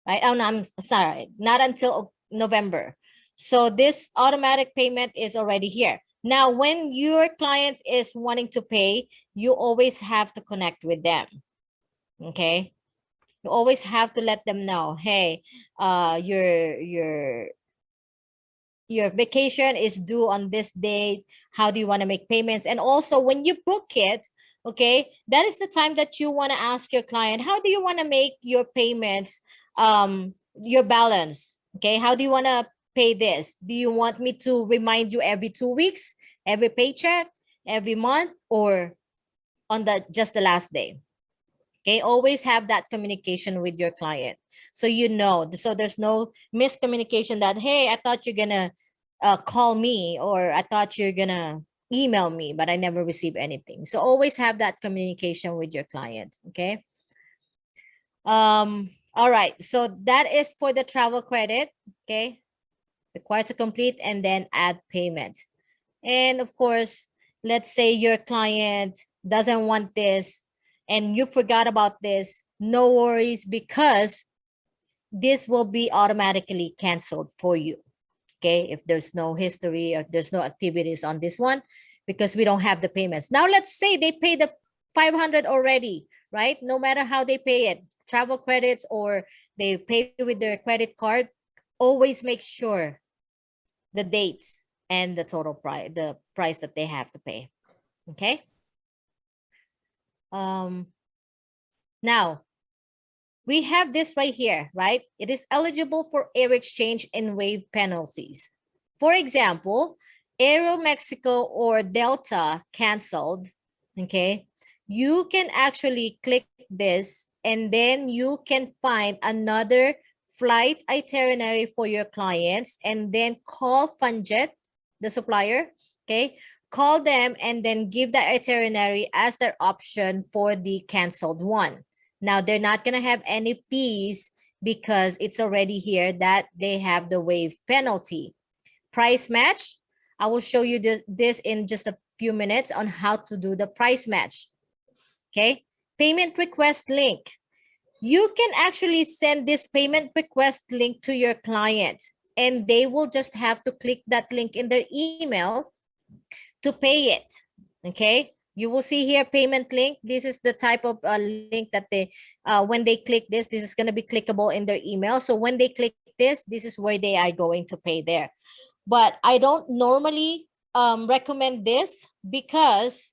right? Oh, no, I'm sorry, not until November. So this automatic payment is already here. Now, when your client is wanting to pay, you always have to connect with them, okay? You always have to let them know, hey, your vacation is due on this date. How do you want to make payments? And also when you book it, okay, that is the time that you want to ask your client, how do you want to make your payments, your balance? Okay, how do you want to pay this? Do you want me to remind you every 2 weeks, every paycheck, every month, or on just the last day? Okay, always have that communication with your client, so you know, so there's no miscommunication that, hey, I thought you're gonna call me, or I thought you're gonna email me, but I never received anything. So always have that communication with your client, okay? All right, so that is for the travel credit, okay? Required to complete, and then add payment. And of course, let's say your client doesn't want this and you forgot about this, no worries, because this will be automatically canceled for you, okay? If there's no history or there's no activities on this one, because we don't have the payments. Now, let's say they pay the 500 already, right? No matter how they pay it, travel credits or they pay with their credit card, always make sure the dates and the total price, the price that they have to pay, okay? Now, we have this right here, right? It is eligible for air exchange and waive penalties. For example, Aero Mexico or Delta canceled, okay? You can actually click this, and then you can find another flight itinerary for your clients, and then call Funjet, the supplier, okay? Call them and then give the itinerary as their option for the canceled one. Now, they're not going to have any fees because it's already here that they have the waive penalty. Price match, I will show you this in just a few minutes on how to do the price match, okay? Payment request link. You can actually send this payment request link to your client, and they will just have to click that link in their email to pay it, okay? You will see here payment link. This is the type of link that they, when they click this is going to be clickable in their email. So when they click this is where they are going to pay there. But I don't normally recommend this because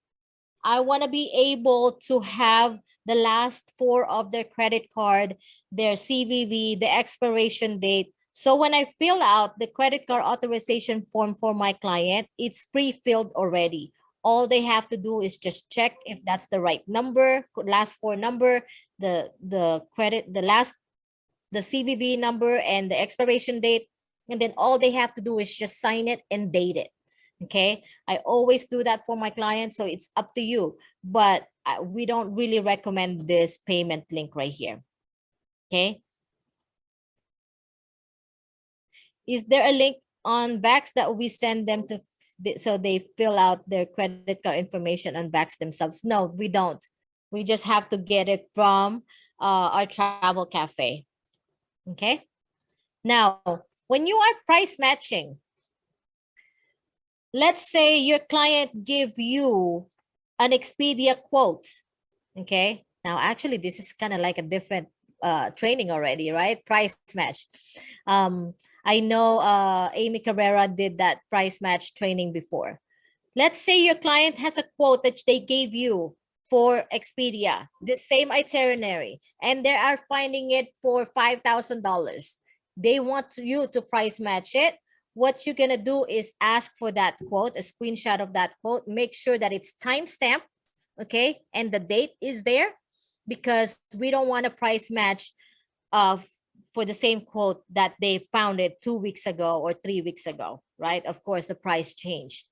I want to be able to have the last 4 of their credit card, their CVV, the expiration date. So when I fill out the credit card authorization form for my client, it's pre-filled already. All they have to do is just check if that's the right number, last 4 number, the credit, the CVV number and the expiration date. And then all they have to do is just sign it and date it. Okay, I always do that for my clients, so it's up to you, but we don't really recommend this payment link right here. Okay, is there a link on VAX that we send them to so they fill out their credit card information on VAX themselves? No, we don't. We just have to get it from our travel cafe. Okay, now when you are price matching, let's say your client give you an Expedia quote. Okay, now actually this is kind of like a different training already, right? Price match. I know Amy Carrera did that price match training before. Let's say your client has a quote that they gave you for Expedia, the same itinerary, and they are finding it for $5,000. They want you to price match it. What you're gonna do is ask for that quote, a screenshot of that quote, make sure that it's timestamped, okay, and the date is there, because we don't want to price match for the same quote that they found it 2 weeks ago or 3 weeks ago, right? Of course, the price changed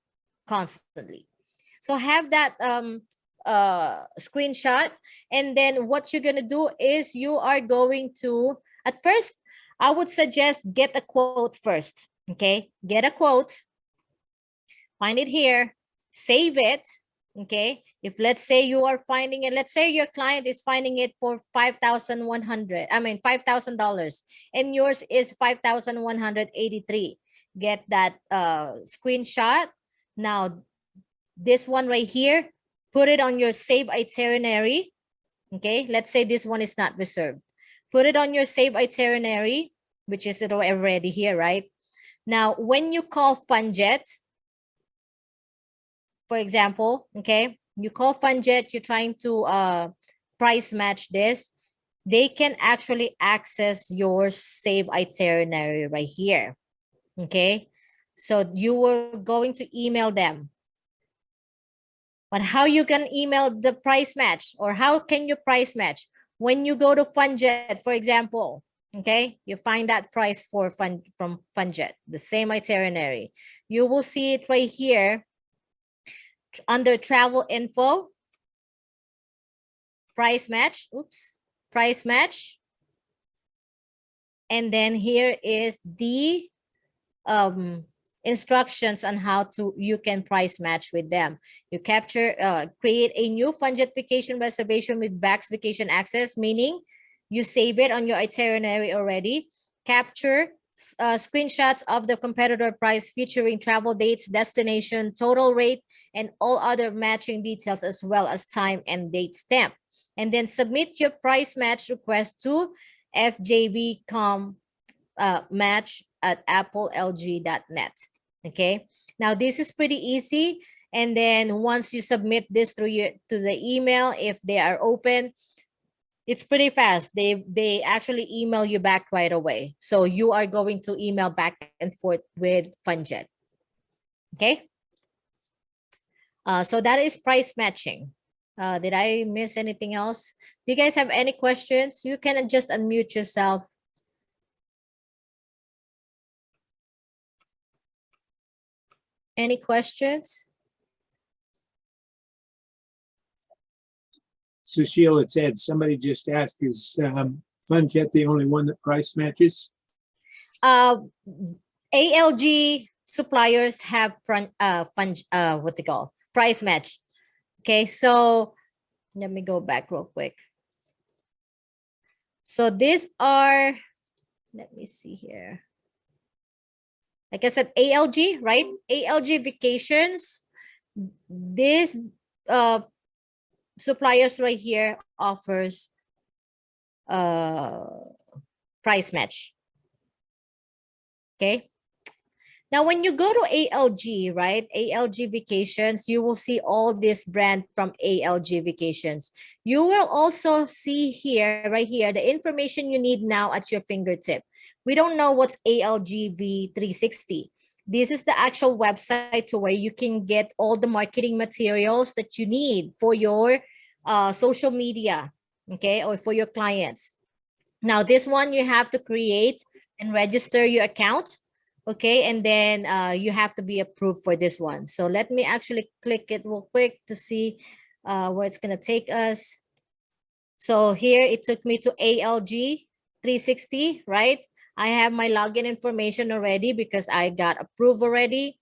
constantly. So have that screenshot, and then what you're gonna do is you are going to, at first, I would suggest get a quote first. Okay, get a quote, find it here, save it. Okay, if let's say you are finding it, let's say your client is finding it for $5,100, $5,000, and yours is 5,183. Get that screenshot. Now this one right here, put it on your save itinerary. Okay, let's say this one is not reserved, put it on your save itinerary, which is already here, right? Now when you call FunJet, for example, okay, you call FunJet, you're trying to price match this, they can actually access your save itinerary right here. Okay, so you were going to email them, but how you can email the price match, or how can you price match? When you go to FunJet, for example, okay, you find that price for from FunJet, the same itinerary, you will see it right here under travel info, price match, price match. And then here is the instructions on how you can price match with them. You create a new FunJet vacation reservation with VAX Vacation Access, meaning you save it on your itinerary already. Capture screenshots of the competitor price featuring travel dates, destination, total rate, and all other matching details, as well as time and date stamp. And then submit your price match request to fjvcom match at applelg.net. Okay, now this is pretty easy. And then once you submit this to the email, if they are open, it's pretty fast. They actually email you back right away. So you are going to email back and forth with FunJet. Okay. So that is price matching. Did I miss anything else? Do you guys have any questions? You can just unmute yourself. Any questions? Sushil, it said, somebody just asked, is FunJet the only one that price matches? ALG suppliers have what they call price match. Okay, so let me go back real quick. So these are, let me see here. Like I said, ALG, right? ALG Vacations. This suppliers right here offers price match. Okay. Now, when you go to ALG, right? ALG Vacations, you will see all this brand from ALG Vacations. You will also see here, right here, the information you need now at your fingertip. We don't know what's ALG V360. This is the actual website to where you can get all the marketing materials that you need for your social media, okay, or for your clients. Now, this one, you have to create and register your account Okay, and then you have to be approved for this one. So let me actually click it real quick to see where it's gonna take us. So here it took me to ALG 360, right? I have my login information already because I got approved already.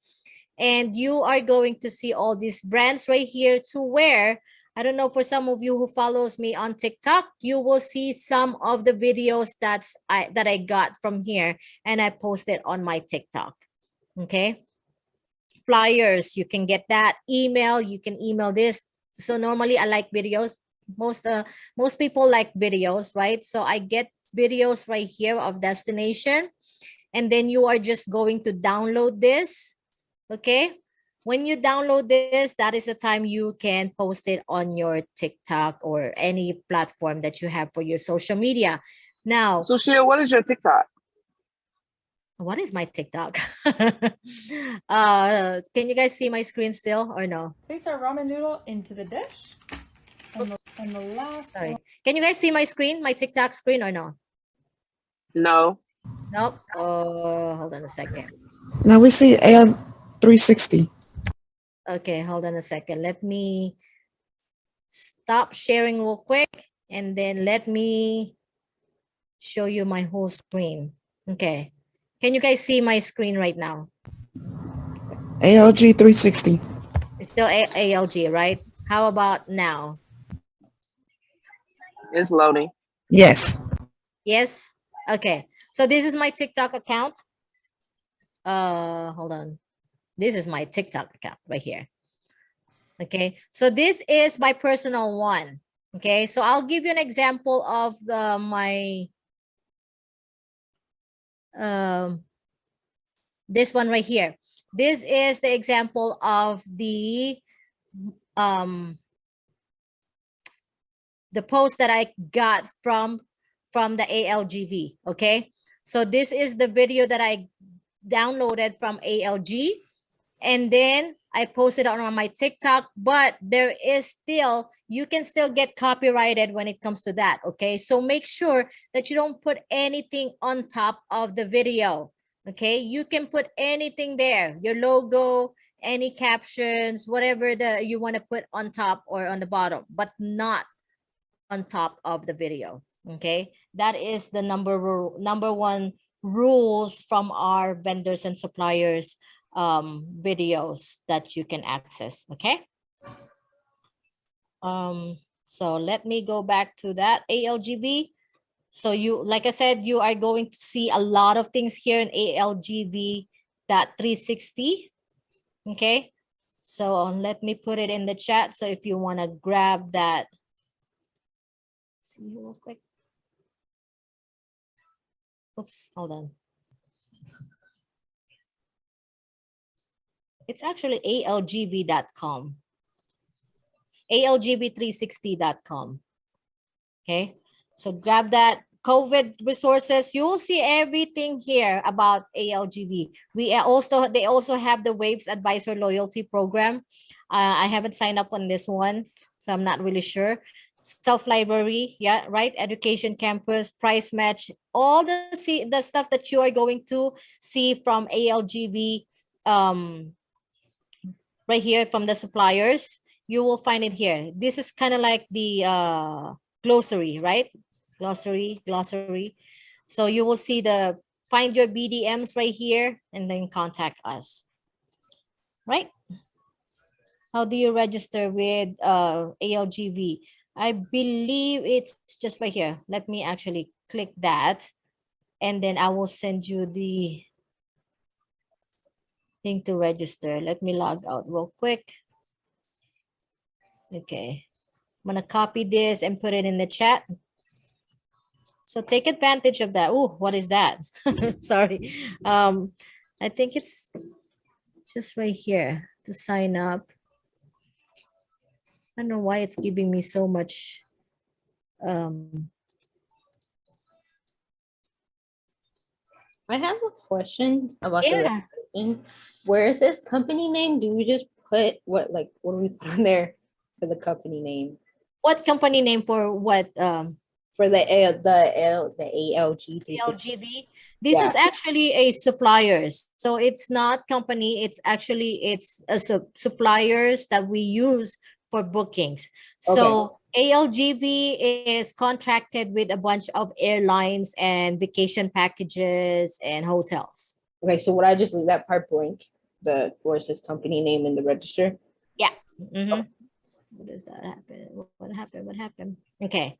And you are going to see all these brands right here to where, I don't know, for some of you who follows me on TikTok, you will see some of the videos that I got from here and I posted on my TikTok. Okay. Flyers, you can get that. Email, you can email this. So normally I like videos. Most people like videos, right? So I get videos right here of destination, and then you are just going to download this. Okay, when you download this, that is the time you can post it on your TikTok or any platform that you have for your social media. Now, So Sheila, what is your TikTok? what is my TikTok? Can you guys see my screen still or no? Place our ramen noodle into the dish. And the last Sorry. Can you guys see my screen, my TikTok screen or no? No. Nope. Oh, hold on a second. Now we see AL360. Okay, hold on a second. Let me stop sharing real quick and then let me show you my whole screen. Okay. Can you guys see my screen right now? ALG360. It's still ALG, right? How about now? It's loading. Yes. Yes? Okay. So this is my TikTok account. Hold on. This is my TikTok account right here. Okay. So this is my personal one. Okay. So I'll give you an example of my this one right here. This is the example of the post that I got from the ALGV. Okay, so this is the video that I downloaded from ALG, and then I posted it on my TikTok. But there is still, you can still get copyrighted when it comes to that. Okay, so make sure that you don't put anything on top of the video. Okay, you can put anything there, your logo, any captions, whatever you want to put on top or on the bottom, but not on top of the video. Okay, that is the number one rules from our vendors and suppliers videos that you can access. Okay, so let me go back to that ALGV. So you, like I said, you are going to see a lot of things here in ALGV.360. Okay, so let me put it in the chat. So if you want to grab that, see real quick. Oops, hold on. It's actually ALGV.com. ALGV360.com. Okay, so grab that. COVID resources, you will see everything here about ALGV. They also have the Waves Advisor Loyalty Program. I haven't signed up on this one, so I'm not really sure. Self-library, yeah, right? Education campus, price match, all the stuff that you are going to see from ALGV right here from the suppliers, you will find it here. This is kind of like the glossary, right? Glossary. So you will see the find your BDMs right here and then contact us, right? How do you register with ALGV? I believe it's just right here. Let me actually click that and then I will send you the thing to register. Let me log out real quick. Okay, I'm gonna copy this and put it in the chat. So take advantage of that. Oh, what is that? Sorry. I think it's just right here to sign up. I don't know why it's giving me so much. I have a question about the Yeah. registration. Where is this company name? Do we just put what do we put on there for the company name? What company name for what? For the ALG 360. LGV. This Yeah. is actually a suppliers. So it's not company. It's actually a suppliers that we use for bookings. So ALGV is contracted with a bunch of airlines and vacation packages and hotels. Okay, so would I just leave that part blank? The where it says company name in the register? Yeah. Mhm. What does that happen? What happened? What happened? Okay.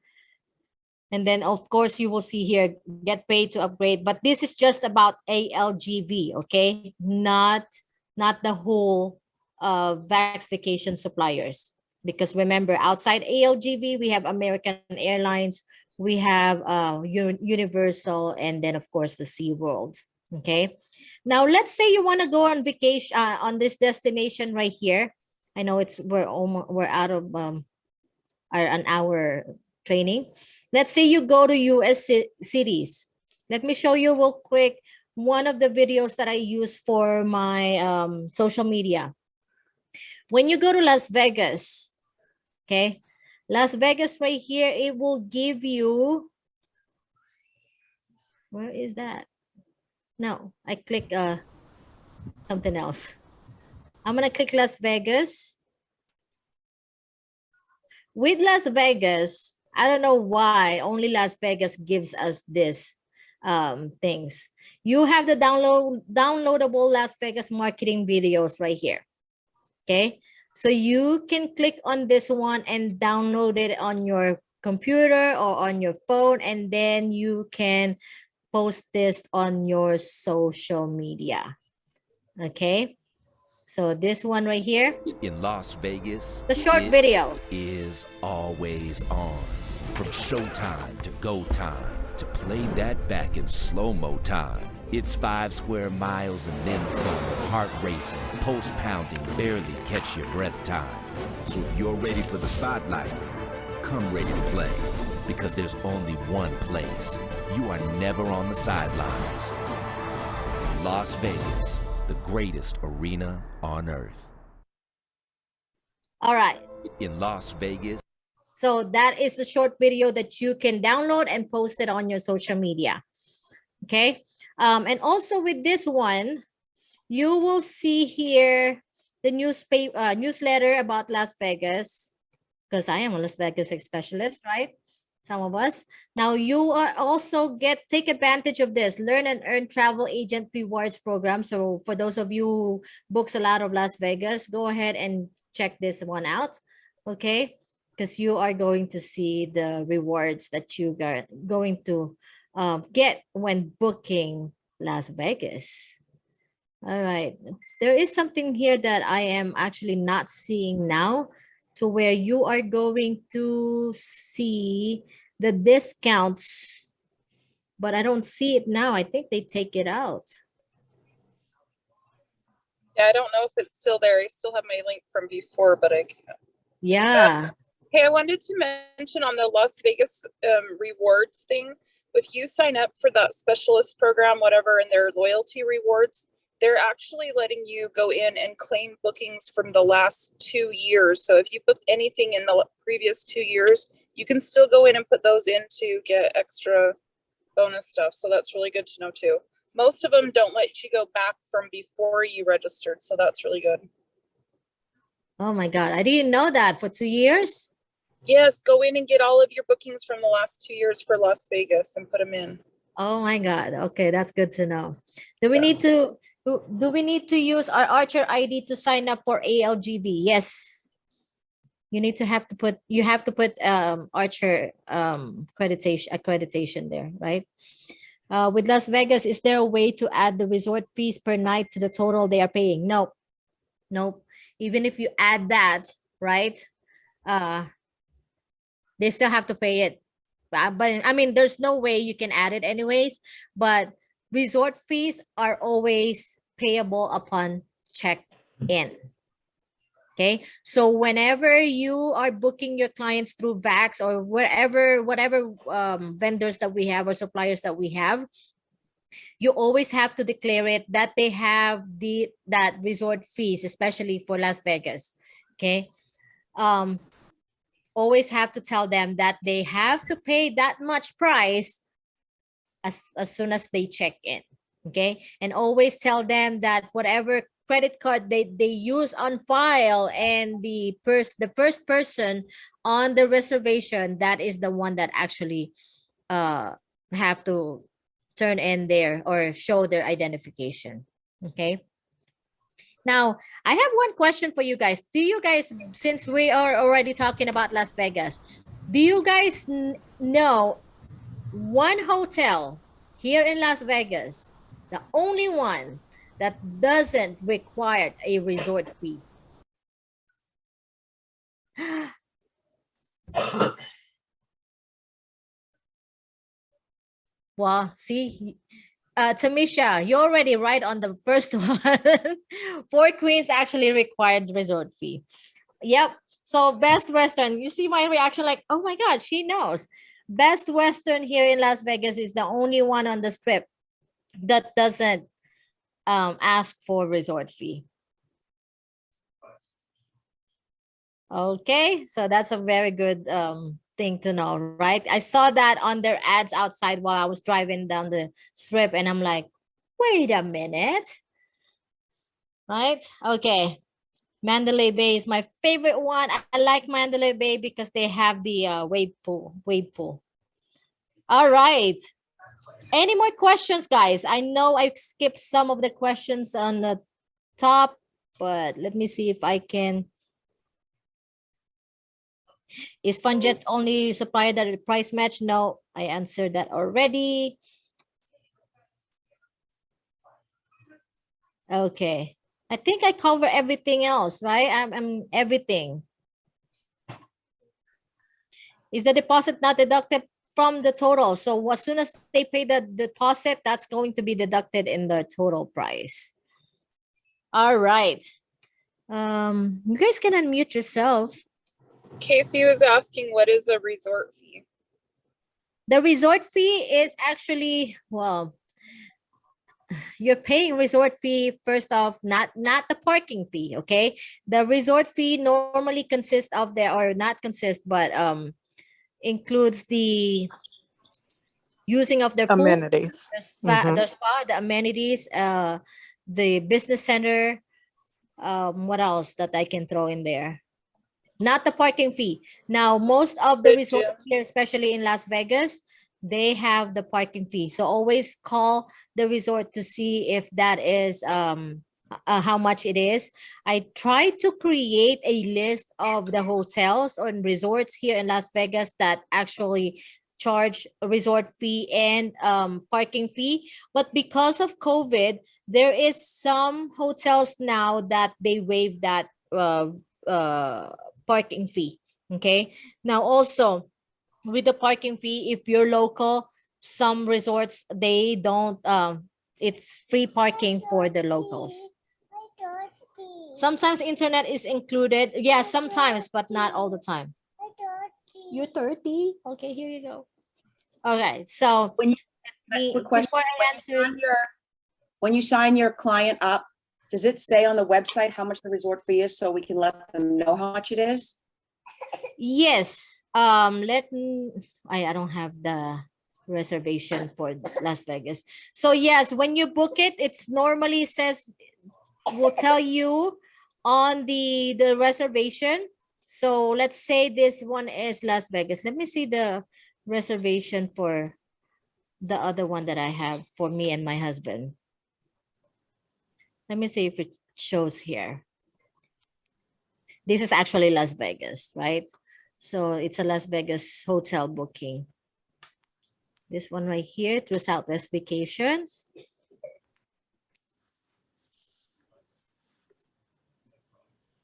And then of course you will see here, get paid to upgrade, but this is just about ALGV, okay? Not the whole VAX vacation suppliers. Because remember, outside ALGV, we have American Airlines, we have Universal, and then of course the SeaWorld, okay? Now let's say you want to go on vacation on this destination right here. I know we're out of an hour training. Let's say you go to US cities. Let me show you real quick one of the videos that I use for my social media. When you go to Las Vegas, okay, Las Vegas right here, it will give you, where is that? No, I click something else. I'm gonna click Las Vegas. With Las Vegas, I don't know why only Las Vegas gives us this things. You have the downloadable Las Vegas marketing videos right here. Okay, so you can click on this one and download it on your computer or on your phone, and then you can post this on your social media. Okay, so this one right here, In Las Vegas, the short it video is always on. From showtime to go time to play that back in slow-mo time. It's 5 square miles and then some, heart racing, pulse pounding, barely catch your breath time. So if you're ready for the spotlight, come ready to play, because there's only one place. You are never on the sidelines. Las Vegas, the greatest arena on earth. all right. In Las Vegas, So that is the short video that you can download and post it on your social media. Okay. And also with this one, you will see here the newsletter about Las Vegas, because I am a Las Vegas specialist, right? Some of us. Now you are also take advantage of this Learn and Earn Travel Agent Rewards Program. So for those of you who books a lot of Las Vegas, go ahead and check this one out. Okay. Because you are going to see the rewards that you are going to get when booking Las Vegas. All right. There is something here that I am actually not seeing now, to where you are going to see the discounts, but I don't see it now. I think they take it out. Yeah, I don't know if it's still there. I still have my link from before, but I can't. Yeah. Hey, I wanted to mention on the Las Vegas rewards thing, if you sign up for that specialist program, whatever, and their loyalty rewards, they're actually letting you go in and claim bookings from the last 2 years. So if you book anything in the previous 2 years, you can still go in and put those in to get extra bonus stuff. So that's really good to know too. Most of them don't let you go back from before you registered. So that's really good. Oh my God. I didn't know that. For 2 years? Yes, go in and get all of your bookings from the last 2 years for Las Vegas and put them in. Oh my God. Okay, that's good to know. Do we need to use our Archer ID to sign up for ALGV? Yes. You have to put Archer accreditation there, right? With Las Vegas, is there a way to add the resort fees per night to the total they are paying? Nope. Even if you add that, right? They still have to pay it. But I mean, there's no way you can add it anyways. But resort fees are always payable upon check-in. Okay, so whenever you are booking your clients through VAX or whatever vendors that we have or suppliers that we have, you always have to declare it that they have that resort fees, especially for Las Vegas. Okay. always have to tell them that they have to pay that much price as soon as they check in. Okay, and always tell them that whatever credit card they use on file and the first person on the reservation, that is the one that actually have to turn in their or show their identification. Okay, now I have one question for you guys. Do you guys, since we are already talking about Las Vegas, do you guys know one hotel here in Las Vegas, the only one that doesn't require a resort fee? Well, see, Tamisha, you're already right on the first one. Four Queens actually required resort fee. Yep. So Best Western, you see my reaction like, oh my God, she knows. Best Western here in Las Vegas is the only one on the strip that doesn't ask for resort fee. Okay, so that's a very good thing to know, right? I saw that on their ads outside while I was driving down the strip, and I'm like, wait a minute. Right? Okay. Mandalay Bay is my favorite one. I like Mandalay Bay because they have the wave pool. All right. Any more questions, guys? I know I skipped some of the questions on the top, but let me see if I can. Is FunJet only supplier that price match? No, I answered that already. Okay. I think I cover everything else, right? I'm everything. Is the deposit not deducted from the total? So as soon as they pay the deposit, that's going to be deducted in the total price. All right. You guys can unmute yourself. Casey was asking, what is the resort fee? The resort fee is actually, well, you're paying resort fee first off, not the parking fee. Okay, the resort fee normally consists of but includes the using of their pool, Amenities. the spa, the amenities, the business center. What else that I can throw in there? Not the parking fee. Now, most of the resorts here, especially in Las Vegas, they have the parking fee. So always call the resort to see if that is how much it is. I tried to create a list of the hotels or resorts here in Las Vegas that actually charge a resort fee and parking fee. But because of COVID, there is some hotels now that they waive that parking fee. Okay. Now also with the parking fee, if you're local, some resorts, they don't, it's free parking for the locals. Sometimes internet is included. Yeah, sometimes, but not all the time. You're 30? Okay, here you go. Okay, so When you, before question, I answer, when you sign your client up, does it say on the website how much the resort fee is so we can let them know how much it is? yes. Let me, I don't have the reservation for Las Vegas. So yes, when you book it, it's normally says, will tell you on the reservation. So let's say this one is Las Vegas. Let me see the reservation for the other one that I have for me and my husband. Let me see if it shows here. This is actually Las Vegas, right? So it's a Las Vegas hotel booking. This one right here through Southwest Vacations.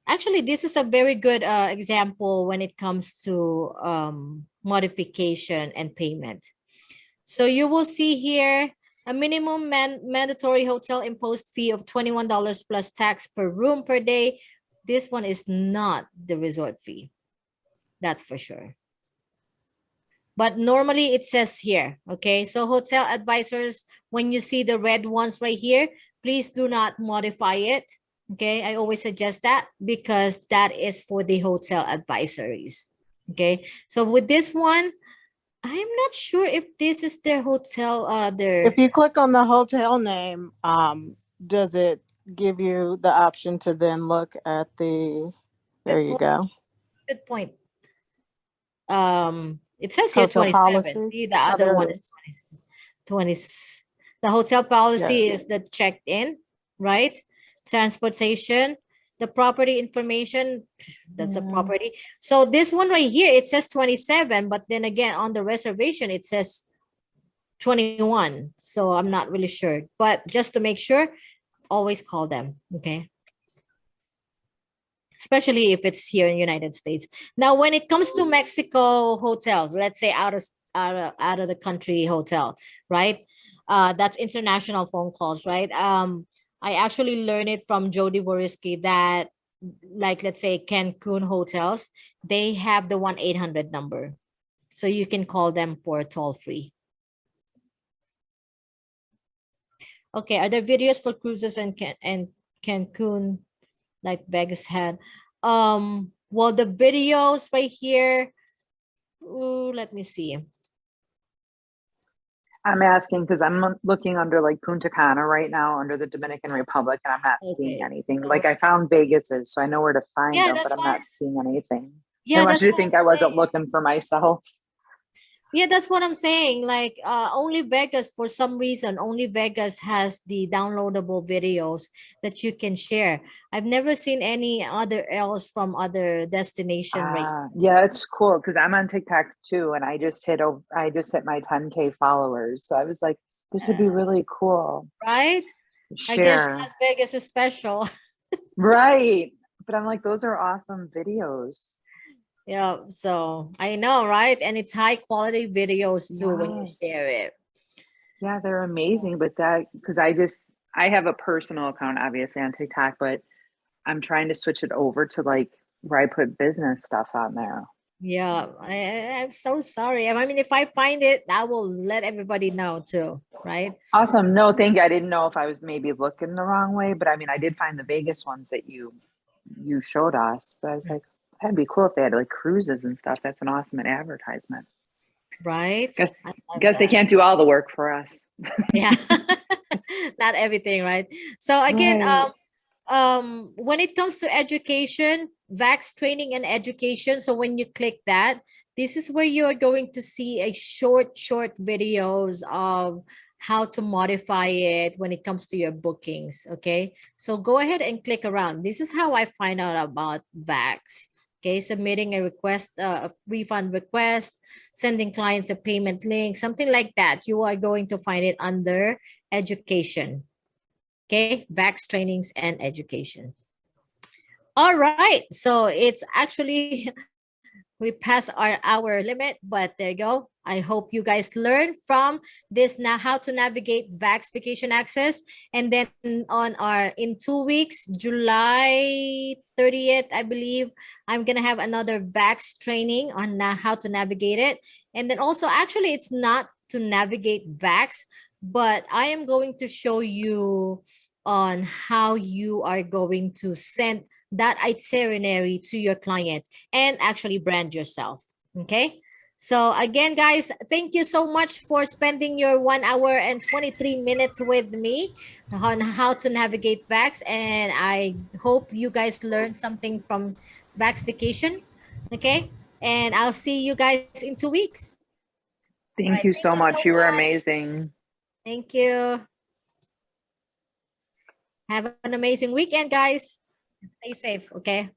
Actually, this is a very good example when it comes to modification and payment. So you will see here a minimum mandatory hotel imposed fee of $21 plus tax per room per day. This one is not the resort fee. That's for sure. But normally it says here, okay? So hotel advisors, when you see the red ones right here, please do not modify it. Okay, I always suggest that because that is for the hotel advisories. Okay, so with this one, I'm not sure if this is their hotel, their, If you click on the hotel name, does it give you the option to then look at the, there you go, good point. It says here hotel 27. See, policies? the Oh, other there one it is is. 20. The hotel policy is the checked in, right? Transportation, the property information, that's a Yeah. property. So this one right here, it says 27, but then again, on the reservation, it says 21. So I'm not really sure, but just to make sure, always call them, okay? Especially if it's here in United States. Now, when it comes to Mexico hotels, let's say out of the country hotel, right? That's international phone calls, right? I actually learned it from Jody Boriski that, like, let's say Cancun hotels, they have the 1-800 number. So you can call them for toll free. Okay, are there videos for cruises and Cancun like Vegas had? Well, the videos right here, ooh, let me see. I'm asking because I'm looking under like Punta Cana right now under the Dominican Republic, and I'm not seeing Okay, anything. so- Like I found Vegas's, so I know where to find Yeah, them, that's but I'm why. not seeing anything. Yeah, Unless that's you what think I'm I wasn't saying. looking for myself. Yeah, that's what I'm saying. Like, only Vegas, for some reason, only Vegas has the downloadable videos that you can share. I've never seen any other else from other destination, right? Yeah, it's cool because I'm on TikTok too, and I just hit my 10K followers. So I was like, this would be really cool. Right? to I guess Share. Las Vegas is special. Right. But I'm like, those are awesome videos. Yeah, so I know, right? And it's high quality videos too when you Yes. share it. Yeah, they're amazing. But that, because I have a personal account, obviously, on TikTok, but I'm trying to switch it over to like where I put business stuff on there. Yeah, I'm so sorry. I mean, if I find it, I will let everybody know too, right? Awesome. No, thank you. I didn't know if I was maybe looking the wrong way, but I mean, I did find the Vegas ones that you showed us, but I was like, that'd be cool if they had like cruises and stuff. That's an awesome advertisement. Right? Guess I love guess they that. can't do all the work for us. Yeah. Not everything, right? So again, Right. when it comes to education, VAX training and education, so when you click that, this is where you're going to see a short videos of how to modify it when it comes to your bookings. Okay, so go ahead and click around. This is how I find out about VAX. Okay, submitting a request, a refund request, sending clients a payment link, something like that. You are going to find it under education. Okay, VAX trainings and education. All right, so it's actually we passed our hour limit, but there you go. I hope you guys learned from this now how to navigate VAX Vacation Access. And then on our in 2 weeks, July 30th, I believe, I'm gonna have another VAX training on how to navigate it. And then also, actually, it's not to navigate VAX, but I am going to show you on how you are going to send that itinerary to your client and actually brand yourself. Okay. So again, guys, thank you so much for spending your 1 hour and 23 minutes with me on how to navigate VAX. And I hope you guys learned something from VAX Vacation. Okay. And I'll see you guys in 2 weeks. Thank you so much. You were amazing. Thank you. Have an amazing weekend, guys. Stay safe, okay?